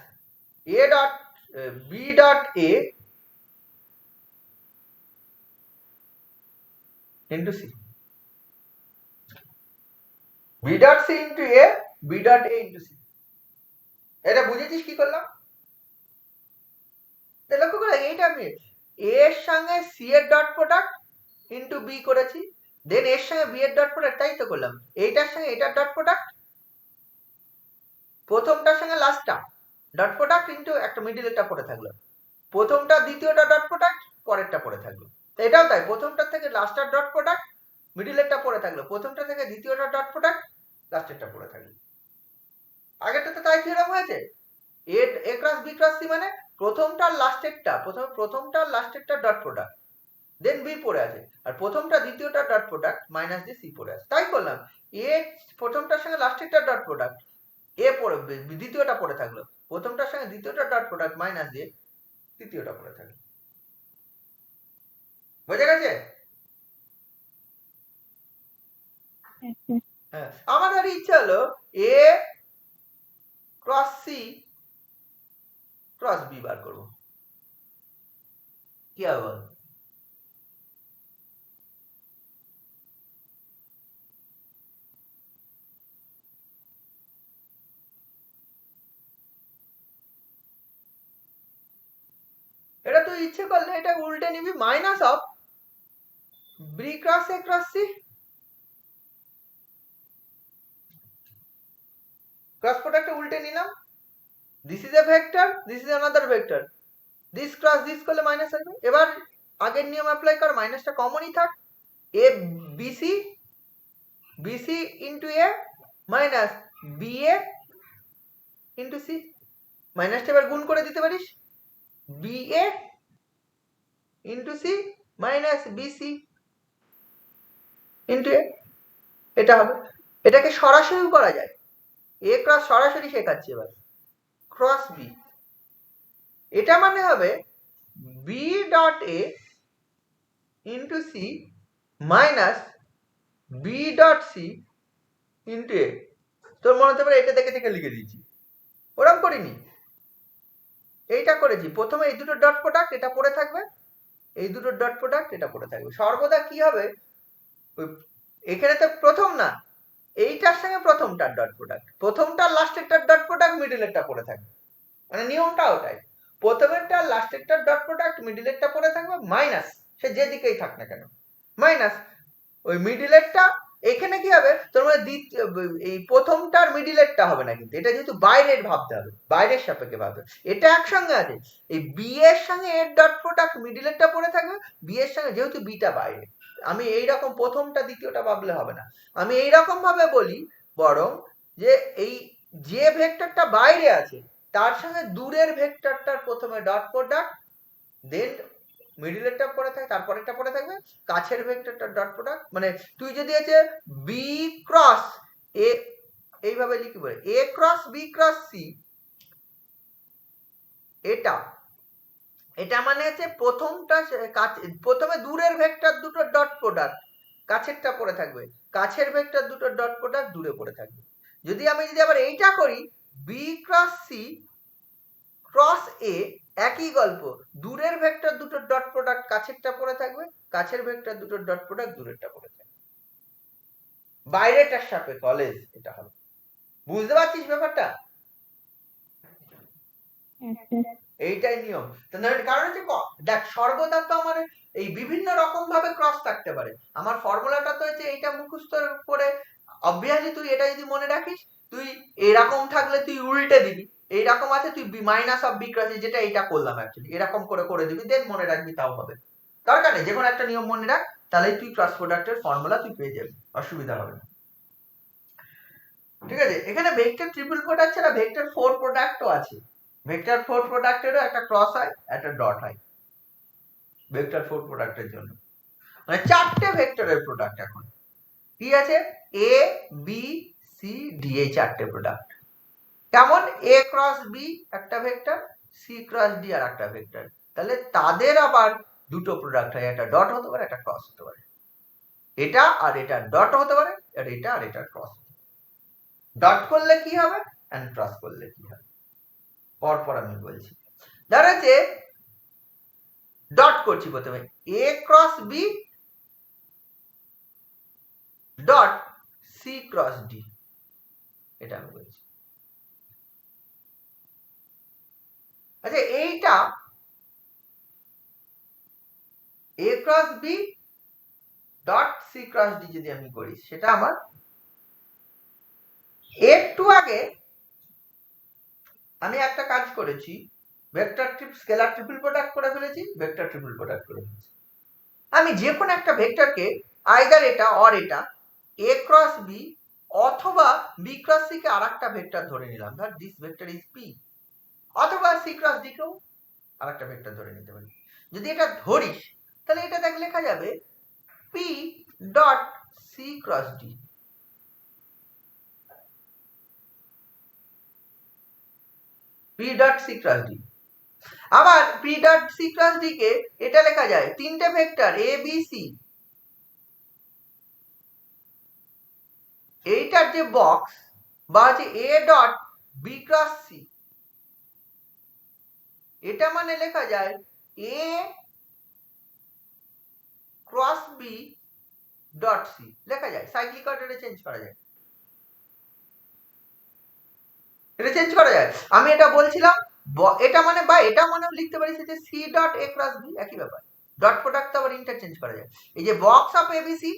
A dot B dot A into C, B dot C into A, B dot A into C। এটা বুঝেছিস কি করলাম? লক্ষ্য করে এইটা আমি A এর সঙ্গে C এর ডট প্রোডাক্ট ইন্টু B করেছি, দেন এর সঙ্গে B এর ডট প্রোডাক্ট, তাই তো করলাম। এইটার সঙ্গে এটার ডট প্রোডাক্ট, প্রথমটার সঙ্গে লাস্টটা ডট প্রোডাক্ট ইন্টু একটা মিডিলেরটা পড়ে থাকলো, প্রথমটা দ্বিতীয়টা ডট প্রোডাক্ট, পরেরটা পড়ে থাকলো। এটাও তাই, প্রথমটার থেকে লাস্টটার ডট প্রোডাক্ট, মিডিলেরটা পড়ে থাকলো, প্রথমটা থেকে দ্বিতীয়টা ডট প্রোডাক্ট, লাস্টেরটা পড়ে থাকলো। আগেরটা তো তাই থিওরেম হয়েছে, এ ক্রস বি ক্রস সি মানে প্রথমটার লাস্টেরটা ডট প্রোডাক্ট, দেন বি পড়ে আছে, আর প্রথমটা দ্বিতীয়টা ডট প্রোডাক্ট মাইনাস দিয়ে সি পড়ে আছে। তাই করলাম, এ প্রথমটার সঙ্গে লাস্টেরটা ডট প্রোডাক্ট, এ পড়ে দ্বিতীয়টা পড়ে থাকলো, প্রথমটার সঙ্গে দ্বিতীয়টা ডট প্রোডাক্ট মাইনাস দিয়ে তৃতীয়টা পড়ে থাকলো। বোঝা গেছে? হ্যাঁ, আমাদের ইচ্ছা হলো A cross C cross B বার করবো, কি হবে বল? এটা তুই ইচ্ছে করলে এটা উল্টে নিবি, minus of B cross A cross C, cross প্রোডাক্টটা উল্টে নিলাম, this is a vector, this is another vector, this cross this করলে মাইনাস আসবে। এবার আগের নিয়ম অ্যাপ্লাই কর, মাইনাসটা কমনই থাক, A BC BC into A minus B A into C, মাইনাসটা এবার গুণ করে দিতে পারিস, B A into C minus BC into A, এটা হবে। এটাকে সরাসরি করা যায়, এ ক্রস সরাসরি শেখাচ্ছি এবার, ক্রস বি, এটা মানে হবে B dot A into C minus B dot C into A. তোর মনে হতে পারে এটা দেখে দেখে লিখে দিয়েছি, ওরকম করিনি, এইটা করেছি। প্রথমে এই দুটো ডট প্রোডাক্ট এটা পড়ে থাকবে, এই দুটো ডট প্রোডাক্ট এটা পড়ে থাকবে, সর্বদা কি হবে, এখানে তো প্রথম না, এইটার সঙ্গে প্রথমটার ডট প্রোডাক্ট, প্রথমটার লাস্টেরটার ডট প্রোডাক্ট মিডিলেরটা পড়ে থাকবে, মানে নিয়মটা ওটাই, প্রথমেরটা লাস্টেরটার ডট প্রোডাক্ট মিডিলেরটা পড়ে থাকবে, মাইনাস সে যেদিকেই থাক না কেন, মাইনাস ওই মিডিলেরটা। এখানে কি হবে তোর মানে এই প্রথমটার মিডিলেরটা হবে না, কিন্তু এটা যেহেতু বাইরের ভাবতে হবে, বাইরের সাপেক্ষে ভাবতে হবে, এটা একসঙ্গে আছে, এই বি এর সঙ্গে এর ডট প্রোডাক্ট মিডিলেরটা পড়ে থাকবে, বি এর সঙ্গে যেহেতু বিটা বাইরে, আমি এইরকম প্রথমটা দ্বিতীয়টা ভাবলে হবে না, আমি এইরকম ভাবে বলি বরং যে এই যে ভেক্টরটা বাইরে আছে তার সঙ্গে দূরের ভেক্টরটার প্রথমে ডট প্রোডাক্ট, দেন মিডিলেরটা পড়ে থাকে, তারপরেরটা পড়ে থাকবে, কাছের ভেক্টরটা ডট প্রোডাক্ট, মানে তুই যদি আছে বি ক্রস এ, এইভাবে লিখি বলে এ ক্রস বি ক্রস সি, এটা এটা মানে হচ্ছে প্রথমটা প্রথমে দূরের ভেক্টর দুটো ডট প্রোডাক্ট, কাছেরটা পড়ে থাকবে, কাছের ভেক্টর দুটো ডট প্রোডাক্ট দূরে পড়ে থাকবে। যদি আমি আবার এইটা করি বি ক্রস সি ক্রস এ, একই গল্প, দূরের ভেক্টর দুটো ডট প্রোডাক্ট কাছেরটা পড়ে থাকবে, কাছের ভেক্টর দুটো ডট প্রোডাক্ট দূরেরটা পড়ে থাকবে, বাইরেটার সাপেক্ষে অলওয়েজ এটা হবে। বুঝতে পারছিস ব্যাপারটা? এইটাই নিয়ম। কারণ হচ্ছে দেখ সর্বদা তো আমার এই বিভিন্ন রকম ভাবে ক্রস থাকতে পারে, আমার ফর্মুলাটা তো হচ্ছে এইটা মুখস্থ করে অবভিয়াসলি তুই এটা যদি মনে রাখিস, তুই এরকম থাকলে তুই উল্টে দিবি, এইরকম আছে তুই মাইনাস অফ বি ক্রস, যেটা এইটা করলাম অ্যাকচুয়ালি, এরকম করে করে দিবি, দেন মনে রাখবি, তাও হবে, দরকার নেই যে কোনো একটা নিয়ম মনে রাখ, তাহলেই তুই ক্রস প্রোডাক্টের ফর্মুলা তুই পেয়ে যাবি, অসুবিধা হবে না। ঠিক আছে, এখানে ভেক্টর ট্রিপল প্রোডাক্ট ছাড়া ভেক্টর ফোর প্রোডাক্টও আছে, ভেক্টর ফোর প্রোডাক্টেরও একটা ক্রস হয়, একটা ডট হয় ভেক্টর ফোর প্রোডাক্টের জন্য, মানে চারটে ভেক্টরের প্রোডাক্ট এখন কি আছে, এ বি সি ডি, এই চারটে প্রোডাক্ট কেমন, এ ক্রস বি একটা ভেক্টর, সি ক্রস ডি আর একটা ভেক্টর, তাহলে তাদের আবার দুটো প্রোডাক্ট হয়, একটা ডট হতে পারে, একটা ক্রস হতে পারে, এটা আর এটা ডট হতে পারে, আর এটা আর এটা ক্রস, ডট করলে কি হবে এন্ড ক্রস করলে কি হবে, পরপর আমি বলছি। ধরো যে ডট করছি প্রথমে A cross B dot C cross D, এটা আমি বলছি। আচ্ছা এইটা A cross B dot C cross D যদি আমি করি, সেটা আমার একটু আগে আমি একটা কাজ করেছি, ভেক্টর স্কেলার ট্রিপল প্রোডাক্ট করে ফেলেছি, ভেক্টর ট্রিপল প্রোডাক্ট করে ফেলেছি। আমি যে কোনো একটা ভেক্টরকে আইদার এটা অর এটা এ ক্রস বি অথবা বি ক্রস সি কে আরেকটা ভেক্টর ধরে নিলাম, ধর দিস ভেক্টর ইজ পি, অথবা সি ক্রস ডি কেও আরেকটা ভেক্টর ধরে নিতে পারি। যদি এটা ধরিস তাহলে এটা দেখ লেখা যাবে P dot C cross D. P dot C cross D. আবার P dot C cross D কে এটা লেখা যায় তিনটে ভেক্টর এ বি সি, এইটার যে বক্স বা হচ্ছে A dot B cross C, এটা মানে লেখা যায় A cross B dot C লেখা যায়। সাইক্লিক অর্ডারে চেঞ্জ করা যায়, এটা চেঞ্জ করা যায়। আমি এটা বলছিলাম এটা মানে বা এটা মানেও লিখতে পারি যে C dot A cross B, একই ব্যাপার। ডট প্রোডাক্ট আবার ইন্টারচেঞ্জ করা যায়। এই যে box of ABC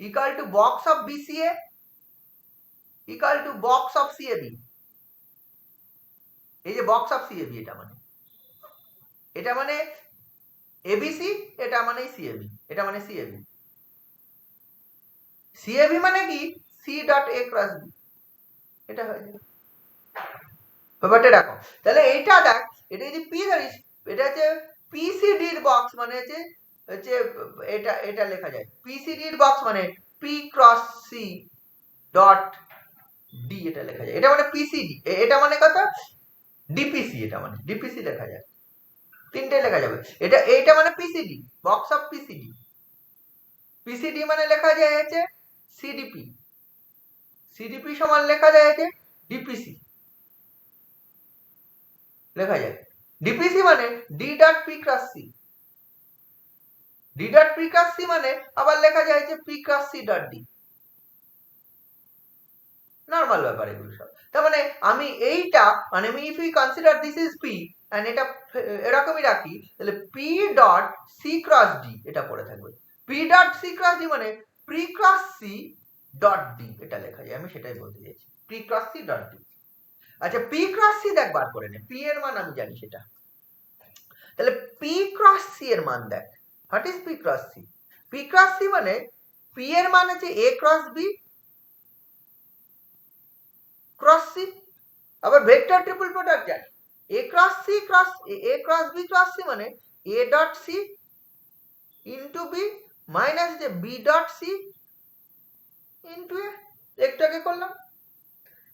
equal to box of BCA equal to box of CAB. এই যে বক্স অফ সিএবি এটা মানে এবিসি, এটা মানে সিএবি, এটা মানে সিএবি। সিএবি মানে কি C dot A cross B, এটা হয়ে যাবে ব্যাপারটা দেখো। তাহলে এইটা দেখ, এটা যদি পি ধরিস, এটা হচ্ছে পিসিডি এর বক্স মানে হচ্ছে এটা এটা লেখা যায় পিসিডি এর বক্স মানে P cross C dot D, এটা লেখা যায়। এটা মানে পিসিডি, এটা মানে কত ডিপিসি, এটা মানে ডিপিসি লেখা যায়, তিনটে লেখা যাবে। এটা মানে PCD, box of PCD. PCD মানে লেখা যায় হচ্ছে সিডিপি, সিডিপি সমান লেখা যায় হচ্ছে ডিপিসি লেখা যায়। ডিপিসি মানে D dot P cross C, D dot P cross C মানে আবার লেখা যায় যে P cross C dot D. Normal ব্যাপার এগুলো সব। তার মানে আমি এইটা মানে আমি if you consider this is P and এটা এরকমই রাখি, তাহলে P dot C cross D এটা পড়ে থাকবে। P dot C cross D মানে P cross C dot D, এটা লেখা যায়। আমি সেটাই বলতে চাইছি, P cross C dot D. আচ্ছা, পি ক্রস সি দেখ বার করে নে, পি এর মান আমি জানি সেটা। তাহলে পি ক্রস সি এর মান দেখ, what is P cross C? P cross C মানে পি এর মান হচ্ছে A cross B cross C. আবার ভেক্টর ট্রিপল প্রোডাক্ট জানি, A cross C cross A cross B cross C মানে A dot C into B minus যে B dot C into A. একটু আগে করলাম,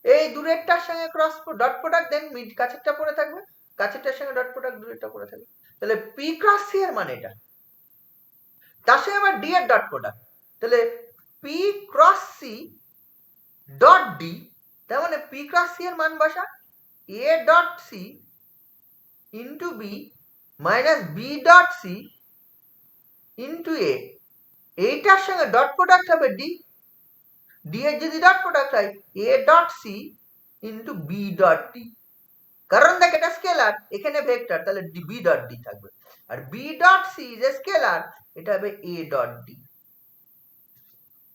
এই দূরেরটার সঙ্গে cross dot product, then mid কাছেরটা পড়ে থাকবে, কাছেরটার সঙ্গে ডট প্রোডাক্ট, দূরেরটা পড়ে থাকবে। তাহলে পি ক্রস সি এর মানে এটা, তার সঙ্গে আবার ডি এর ডট প্রোডাক্ট, তাহলে P cross C dot D. তার মানে পি ক্রস সি এর মান বসা A dot C into B minus B dot C into A, এইটার সঙ্গে ডট প্রোডাক্ট হবে ডি, ডি এর যদি ডট প্রোডাক্ট হয় A dot C into B dot D. কারণ দেখ এটা স্কেলার, এখানে ভেক্টর, তাহলে বি ডট ডি থাকবে। আর B dot C is a scalar, এটা হবে এ ডট ডি।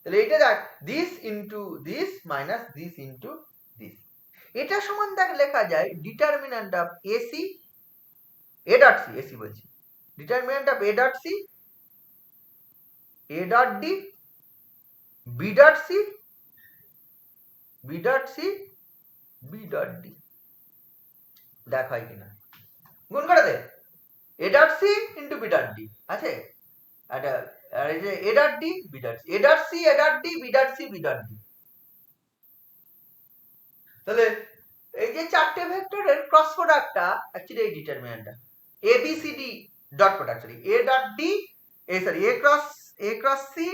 তাহলে এটা দেখ this into this minus this into this, এটা সমান দেখ লেখা যায় determinant of AC A dot C, AC বলছি, determinant of A dot C A dot D B dot C B dot C B dot D. দেখ হয় কিনা, গুণ করে দে, A dot C into B dot D আছে, আর এই যে A dot D B dot C, A dot C A dot D B dot C B dot D. তাহলে এই যে চারটে ভেক্টরের ক্রস প্রোডাক্টটা অ্যাকচুয়ালি এই ডিটারমিন্যান্টটা A B C D dot product, sorry A dot D A cross C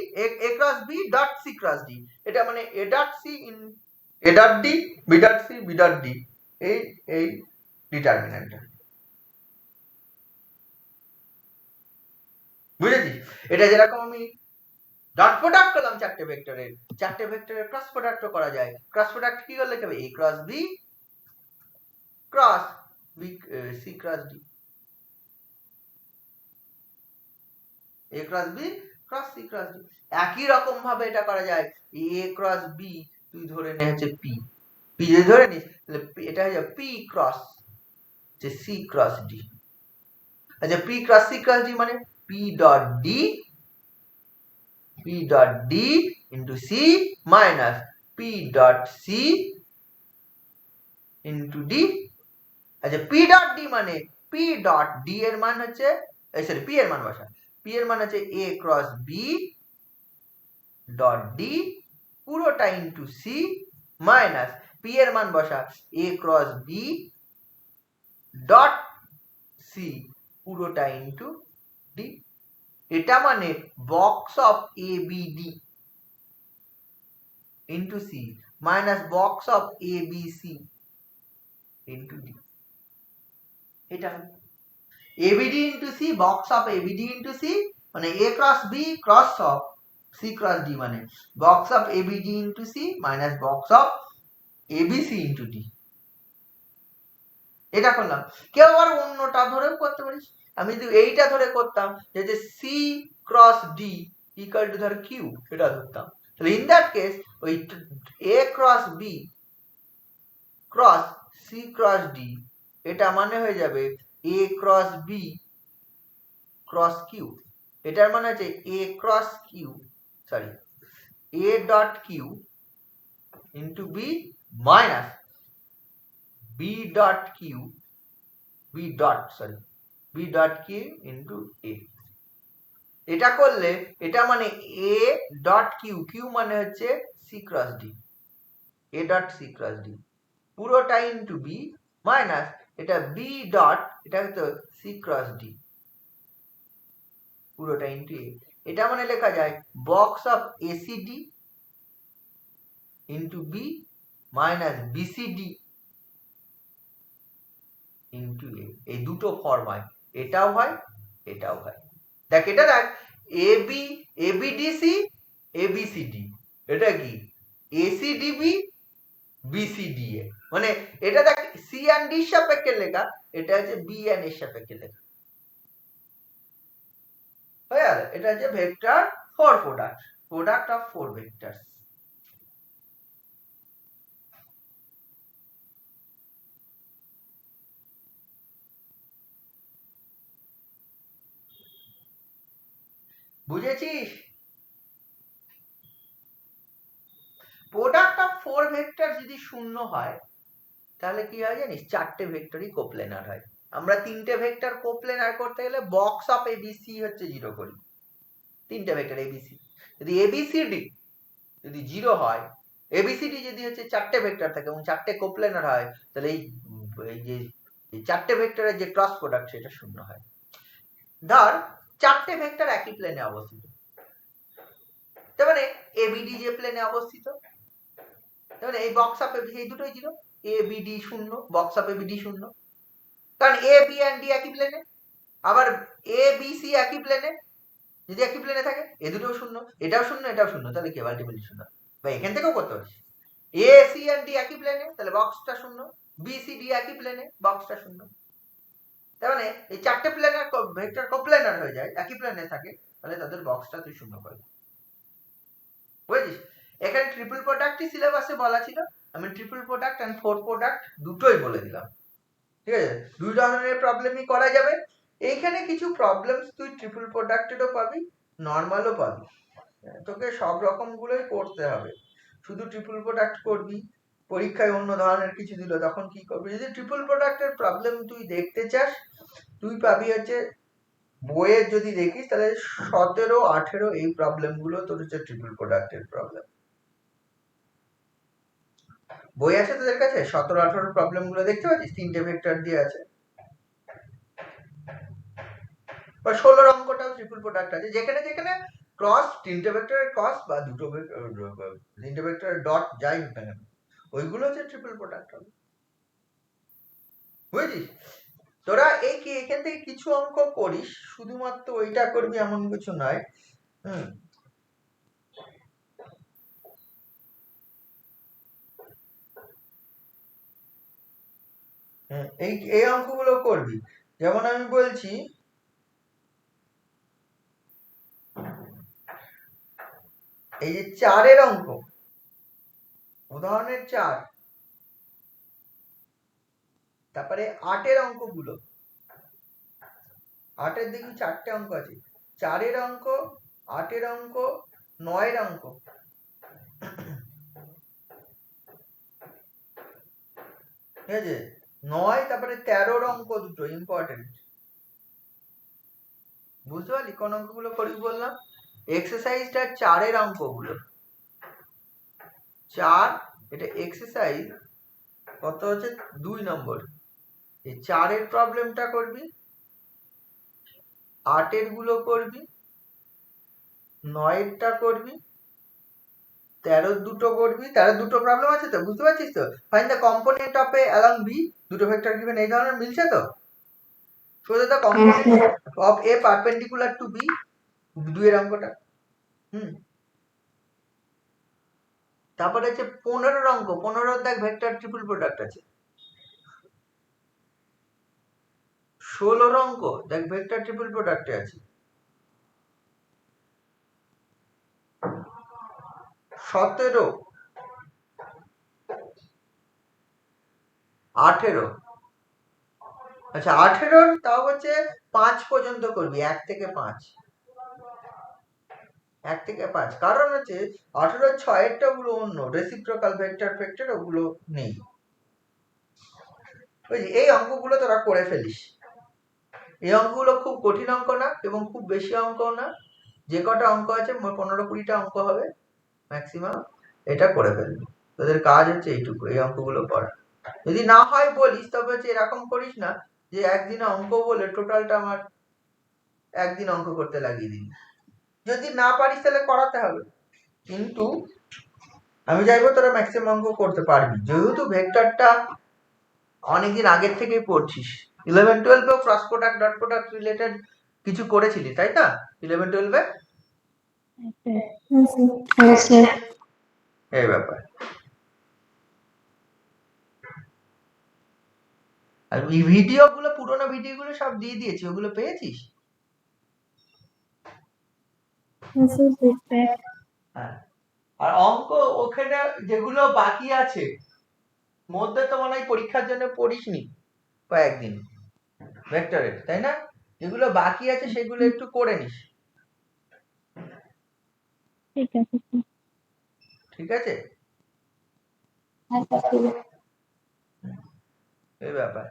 A cross B dot C cross D, এটা মানে A dot C in A dot D B dot C B dot D, এই এই ডিটারমিন্যান্টটা। বুঝেছি? এটা যেরকম আমি ডট প্রোডাক্ট করলাম চারটে ভেক্টরের ক্রস প্রোডাক্টও করা যায়। ক্রস প্রোডাক্ট কি করলে হবে A cross B cross B C cross D, A cross B cross C cross D. একই রকম ভাবে এটা করা যায়, এ ক্রস বি তুই ধরে নে হচ্ছে পি, পি যদি ধরে নিস তাহলে এটা হয়ে যাবে পি ক্রস যে সি ক্রস ডি। আচ্ছা, P cross C cross D মানে P dot D into C minus P dot C into D আচ্ছা পি ডট ডি মানে পি ডট ডি এর মান হচ্ছে সরি পি এর মান বসা, পি এর মান হচ্ছে A cross B dot D পুরোটা ইন্টু সি মাইনাস পি এর মান বসা A cross B dot C পুরোটা ইন্টু ডি। এটা মানে box of A B D into C minus box of A B C into D. এটা ABD into C box of ABD into C মানে A cross B cross of C cross D মানে box of ABD into C minus box of ABC into D. এটা করলাম। কেউ আবার অন্যটা ধরেও করতে পারিস। আমি যদি এইটা ধরে করতাম যে C cross D equal to ধর কিউ, এটা ধরতাম, তাহলে ইন দ্যাট কেস ওই A cross B cross C cross D এটা মানে হয়ে যাবে A cross B cross Q. এটার মানে হচ্ছে A cross Q sorry A dot Q into B minus B dot Q B dot Q into A. এটা করলে এটা মানে এ ডট কিউ, কিউ মানে হচ্ছে C cross D, A dot C cross D পুরোটা ইন্টু বি মাইনাস এটা বি ডট এটা হচ্ছে সি ক্রস ডি পুরোটা ইন্টু এ। এটা মানে লেখা যায় box of ACD into B minus BCD into A. এই দুটো ফর্ম হয়, এটাও হয় এটাও হয়। দেখ এটা দেখ এবি এবিডিসি এবিসিডি, এটা কি এসিডিবি বিসিডিএ, মানে এটা দেখ সি এন্ড ডি সাপেক্ষে লেখা, এটা হচ্ছে বি এন্ড এর সাপেক্ষে লেখা। হয়ে গেল। এটা হচ্ছে vector four product of four vectors. বুঝেছিস? প্রোডাক্ট অফ ফোর ভেক্টর যদি শূন্য হয় তাহলে কি হয় জানিস, চারটে ভেক্টরই কোপ্লেনার হয়। আমরা তিনটে ভেক্টর কোপ্লেনার করতে গেলে বক্স অফ এবিসি হচ্ছে 0 করি। তিনটে ভেক্টর এবিসি যদি এবিসিডি যদি 0 হয়, এবিসিডি যদি হচ্ছে চারটে ভেক্টর থাকে এবং চারটে কোপ্লেনার হয়, তাহলে এই যে চারটে ভেক্টরের যে ক্রস প্রোডাক্ট সেটা শূন্য হয়। ধর চারটে ভেক্টর একই প্লেনে অবস্থিত, তার মানে এবিডি যে প্লেনে অবস্থিত, তার মানে এই বক্স অফ এবিসি এই দুটোই 0, এবিডি 0 বক্স অফ এবিডি 0, কারণ এ বি এন্ড ডি একই প্লেনে। আবার এ বি সি একই প্লেনে, যদি একই প্লেনে থাকে এ দুটোও 0 এটাও 0 এটাও 0, তাহলে কি মাল্টিপল 0। বা এখান থেকেও করতে পারিস এ সি এন্ড ডি একই প্লেনে, তাহলে বক্সটা 0, বি সি ডি একই প্লেনে বক্সটা 0। তার মানে এই চারটে প্লেনের ভেক্টর কোপ্লেনার হয়ে যায়, একই প্লেনে থাকে, তাহলে তাদের বক্সটা তুই 0 পাবি। বুঝেছিস? এখানে ট্রিপল প্রোডাক্টই সিলেবাসে বলা ছিল, আমি triple product and four product দুটোই বলে দিলাম। ঠিক আছে, দুই ধরনের প্রবলেমই করা যাবে। এইখানে কিছু প্রবলেমস তুই ট্রিপল প্রোডাক্টেরও পাবি, নরমালও পাবি। তোকে সব রকম গুলোই করতে হবে। শুধু ট্রিপল প্রোডাক্ট করবি, পরীক্ষায় অন্য ধরনের কিছু দিল তখন কি করবি? যদি ট্রিপল প্রোডাক্টের প্রবলেম তুই দেখতে চাস, তুই পাবি হচ্ছে বইয়ের যদি দেখিস তাহলে 17, 18 এই প্রবলেম গুলো তোর হচ্ছে ট্রিপল প্রোডাক্টের প্রবলেম। বই আছে তোদের কাছে? 17, 18 প্রবলেম গুলো দেখতে পাচ্ছিস, তিনটে ভেক্টর দিয়ে আছে। বা 16 অঙ্কটাও ট্রিপল প্রোডাক্ট আছে, যেখানে যেখানে ক্রস, তিনটে ভেক্টরের ক্রস বা দুটো তিনটে ভেক্টরের ডট যাই হোক না কেন, ওইগুলো হচ্ছে ট্রিপল প্রোডাক্ট হবে। বুঝেছিস? তোরা এই কি এখান থেকে কিছু অঙ্ক করিস, শুধুমাত্র ওইটা করবি এমন কিছু নয়। এই অঙ্কগুলো করবি। যেমন আমি বলছি এই যে 4 অঙ্ক, উদাহরণের 4, তারপরে 8 অঙ্কগুলো, 8 দেখবি 4টে অঙ্ক আছে, 4 অঙ্ক, 8 অঙ্ক, 9 অঙ্ক। ঠিক আছে, 9 তারপরে 13 অঙ্ক দুটো ইম্পর্টেন্ট, বুঝতে পারলি কোন অঙ্কগুলো করবি বললাম? এক্সারসাইজটা 4 এর অঙ্কগুলো 4, এটা এক্সারসাইজ কত হচ্ছে 2 নম্বর, এই 4 এর প্রবলেমটা করবি, 8 এর গুলো করবি, 9 এরটা করবি, 13 দুটো করবি। 13 দুটো প্রবলেম আছে তো, বুঝতে পারছিস তো? Find the component of A along B, দুটো ভেক্টর গিভেন, এই ধরনের মিলছে তো? Show the component of A perpendicular to B, 2 এর অঙ্কটা। তারপরে হচ্ছে 15 অঙ্ক, 15 দেখ ভেক্টর ট্রিপল প্রোডাক্ট আছে। 16 অঙ্ক দেখ ভেক্টর ট্রিপল প্রোডাক্টে আছে। 17, 18, আচ্ছা 18 তাও হচ্ছে 5 পর্যন্ত করবি, 1 থেকে 5, 1 থেকে 5, কারণ হচ্ছে 18 6 ওগুলো অন্য রেসিপ্রোকাল ভেক্টর ওগুলো নেই। এই অঙ্কগুলো তোরা করে ফেলিস। এই অঙ্কগুলো খুব কঠিন অঙ্ক না এবং খুব বেশি অঙ্ক না, যে কটা অঙ্ক আছে 15-20টা অঙ্ক হবে ম্যাক্সিমাম, এটা করে ফেলবি। তোদের কাজ হচ্ছে এইটুকু, এই অঙ্কগুলো করা। যদি না হয় বলিস তবে হচ্ছে এরকম করিস না যে একদিনে অঙ্ক বলে টোটালটা আমার একদিন অঙ্ক করতে লাগিয়ে দিবি। যদি না পারিস তাহলে করাতে হবে, কিন্তু আমি চাইবো তোরা ম্যাক্সিমাম অঙ্ক করতে পারবি, যেহেতু ভেক্টরটা অনেকদিন আগের থেকেই পড়ছিস। 11-12 cross product dot product related কিছু করেছিলি তাই না 11-12 Yes, sir. এই ব্যাপার। আর এই ভিডিওগুলো, পুরোনো ভিডিওগুলো সব দিয়ে দিয়েছি, ওগুলো পেয়েছিস? Yes, sir. হ্যাঁ, আর অঙ্ক ওখানে যেগুলো বাকি আছে মধ্যে তো মনে হয় পরীক্ষার জন্য পড়িসনি কয়েকদিন ভেক্টরের, তাই না? যেগুলো বাকি আছে সেগুলো একটু করে নিস, ঠিক আছে, ঠিক আছে? এই ব্যাপার।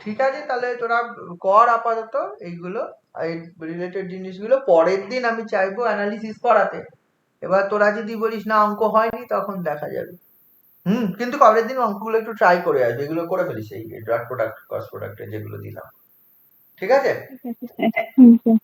ঠিক আছে, তাহলে তোরা কর আপাতত এইগুলো, এই রিলেটেড জিনিসগুলো। পরের দিন আমি চাইবো অ্যানালিসিস করাতে। এবার তোরা যদি বলিস না অঙ্ক হয়নি, তখন দেখা যাবে। কিন্তু পরের দিন অঙ্কগুলো একটু ট্রাই করে আসবে, এগুলো করে ফেলিস, এই ডট প্রোডাক্ট ক্রস প্রোডাক্টে যেগুলো দিলাম, ঠিক আছে? ঠিক আছে।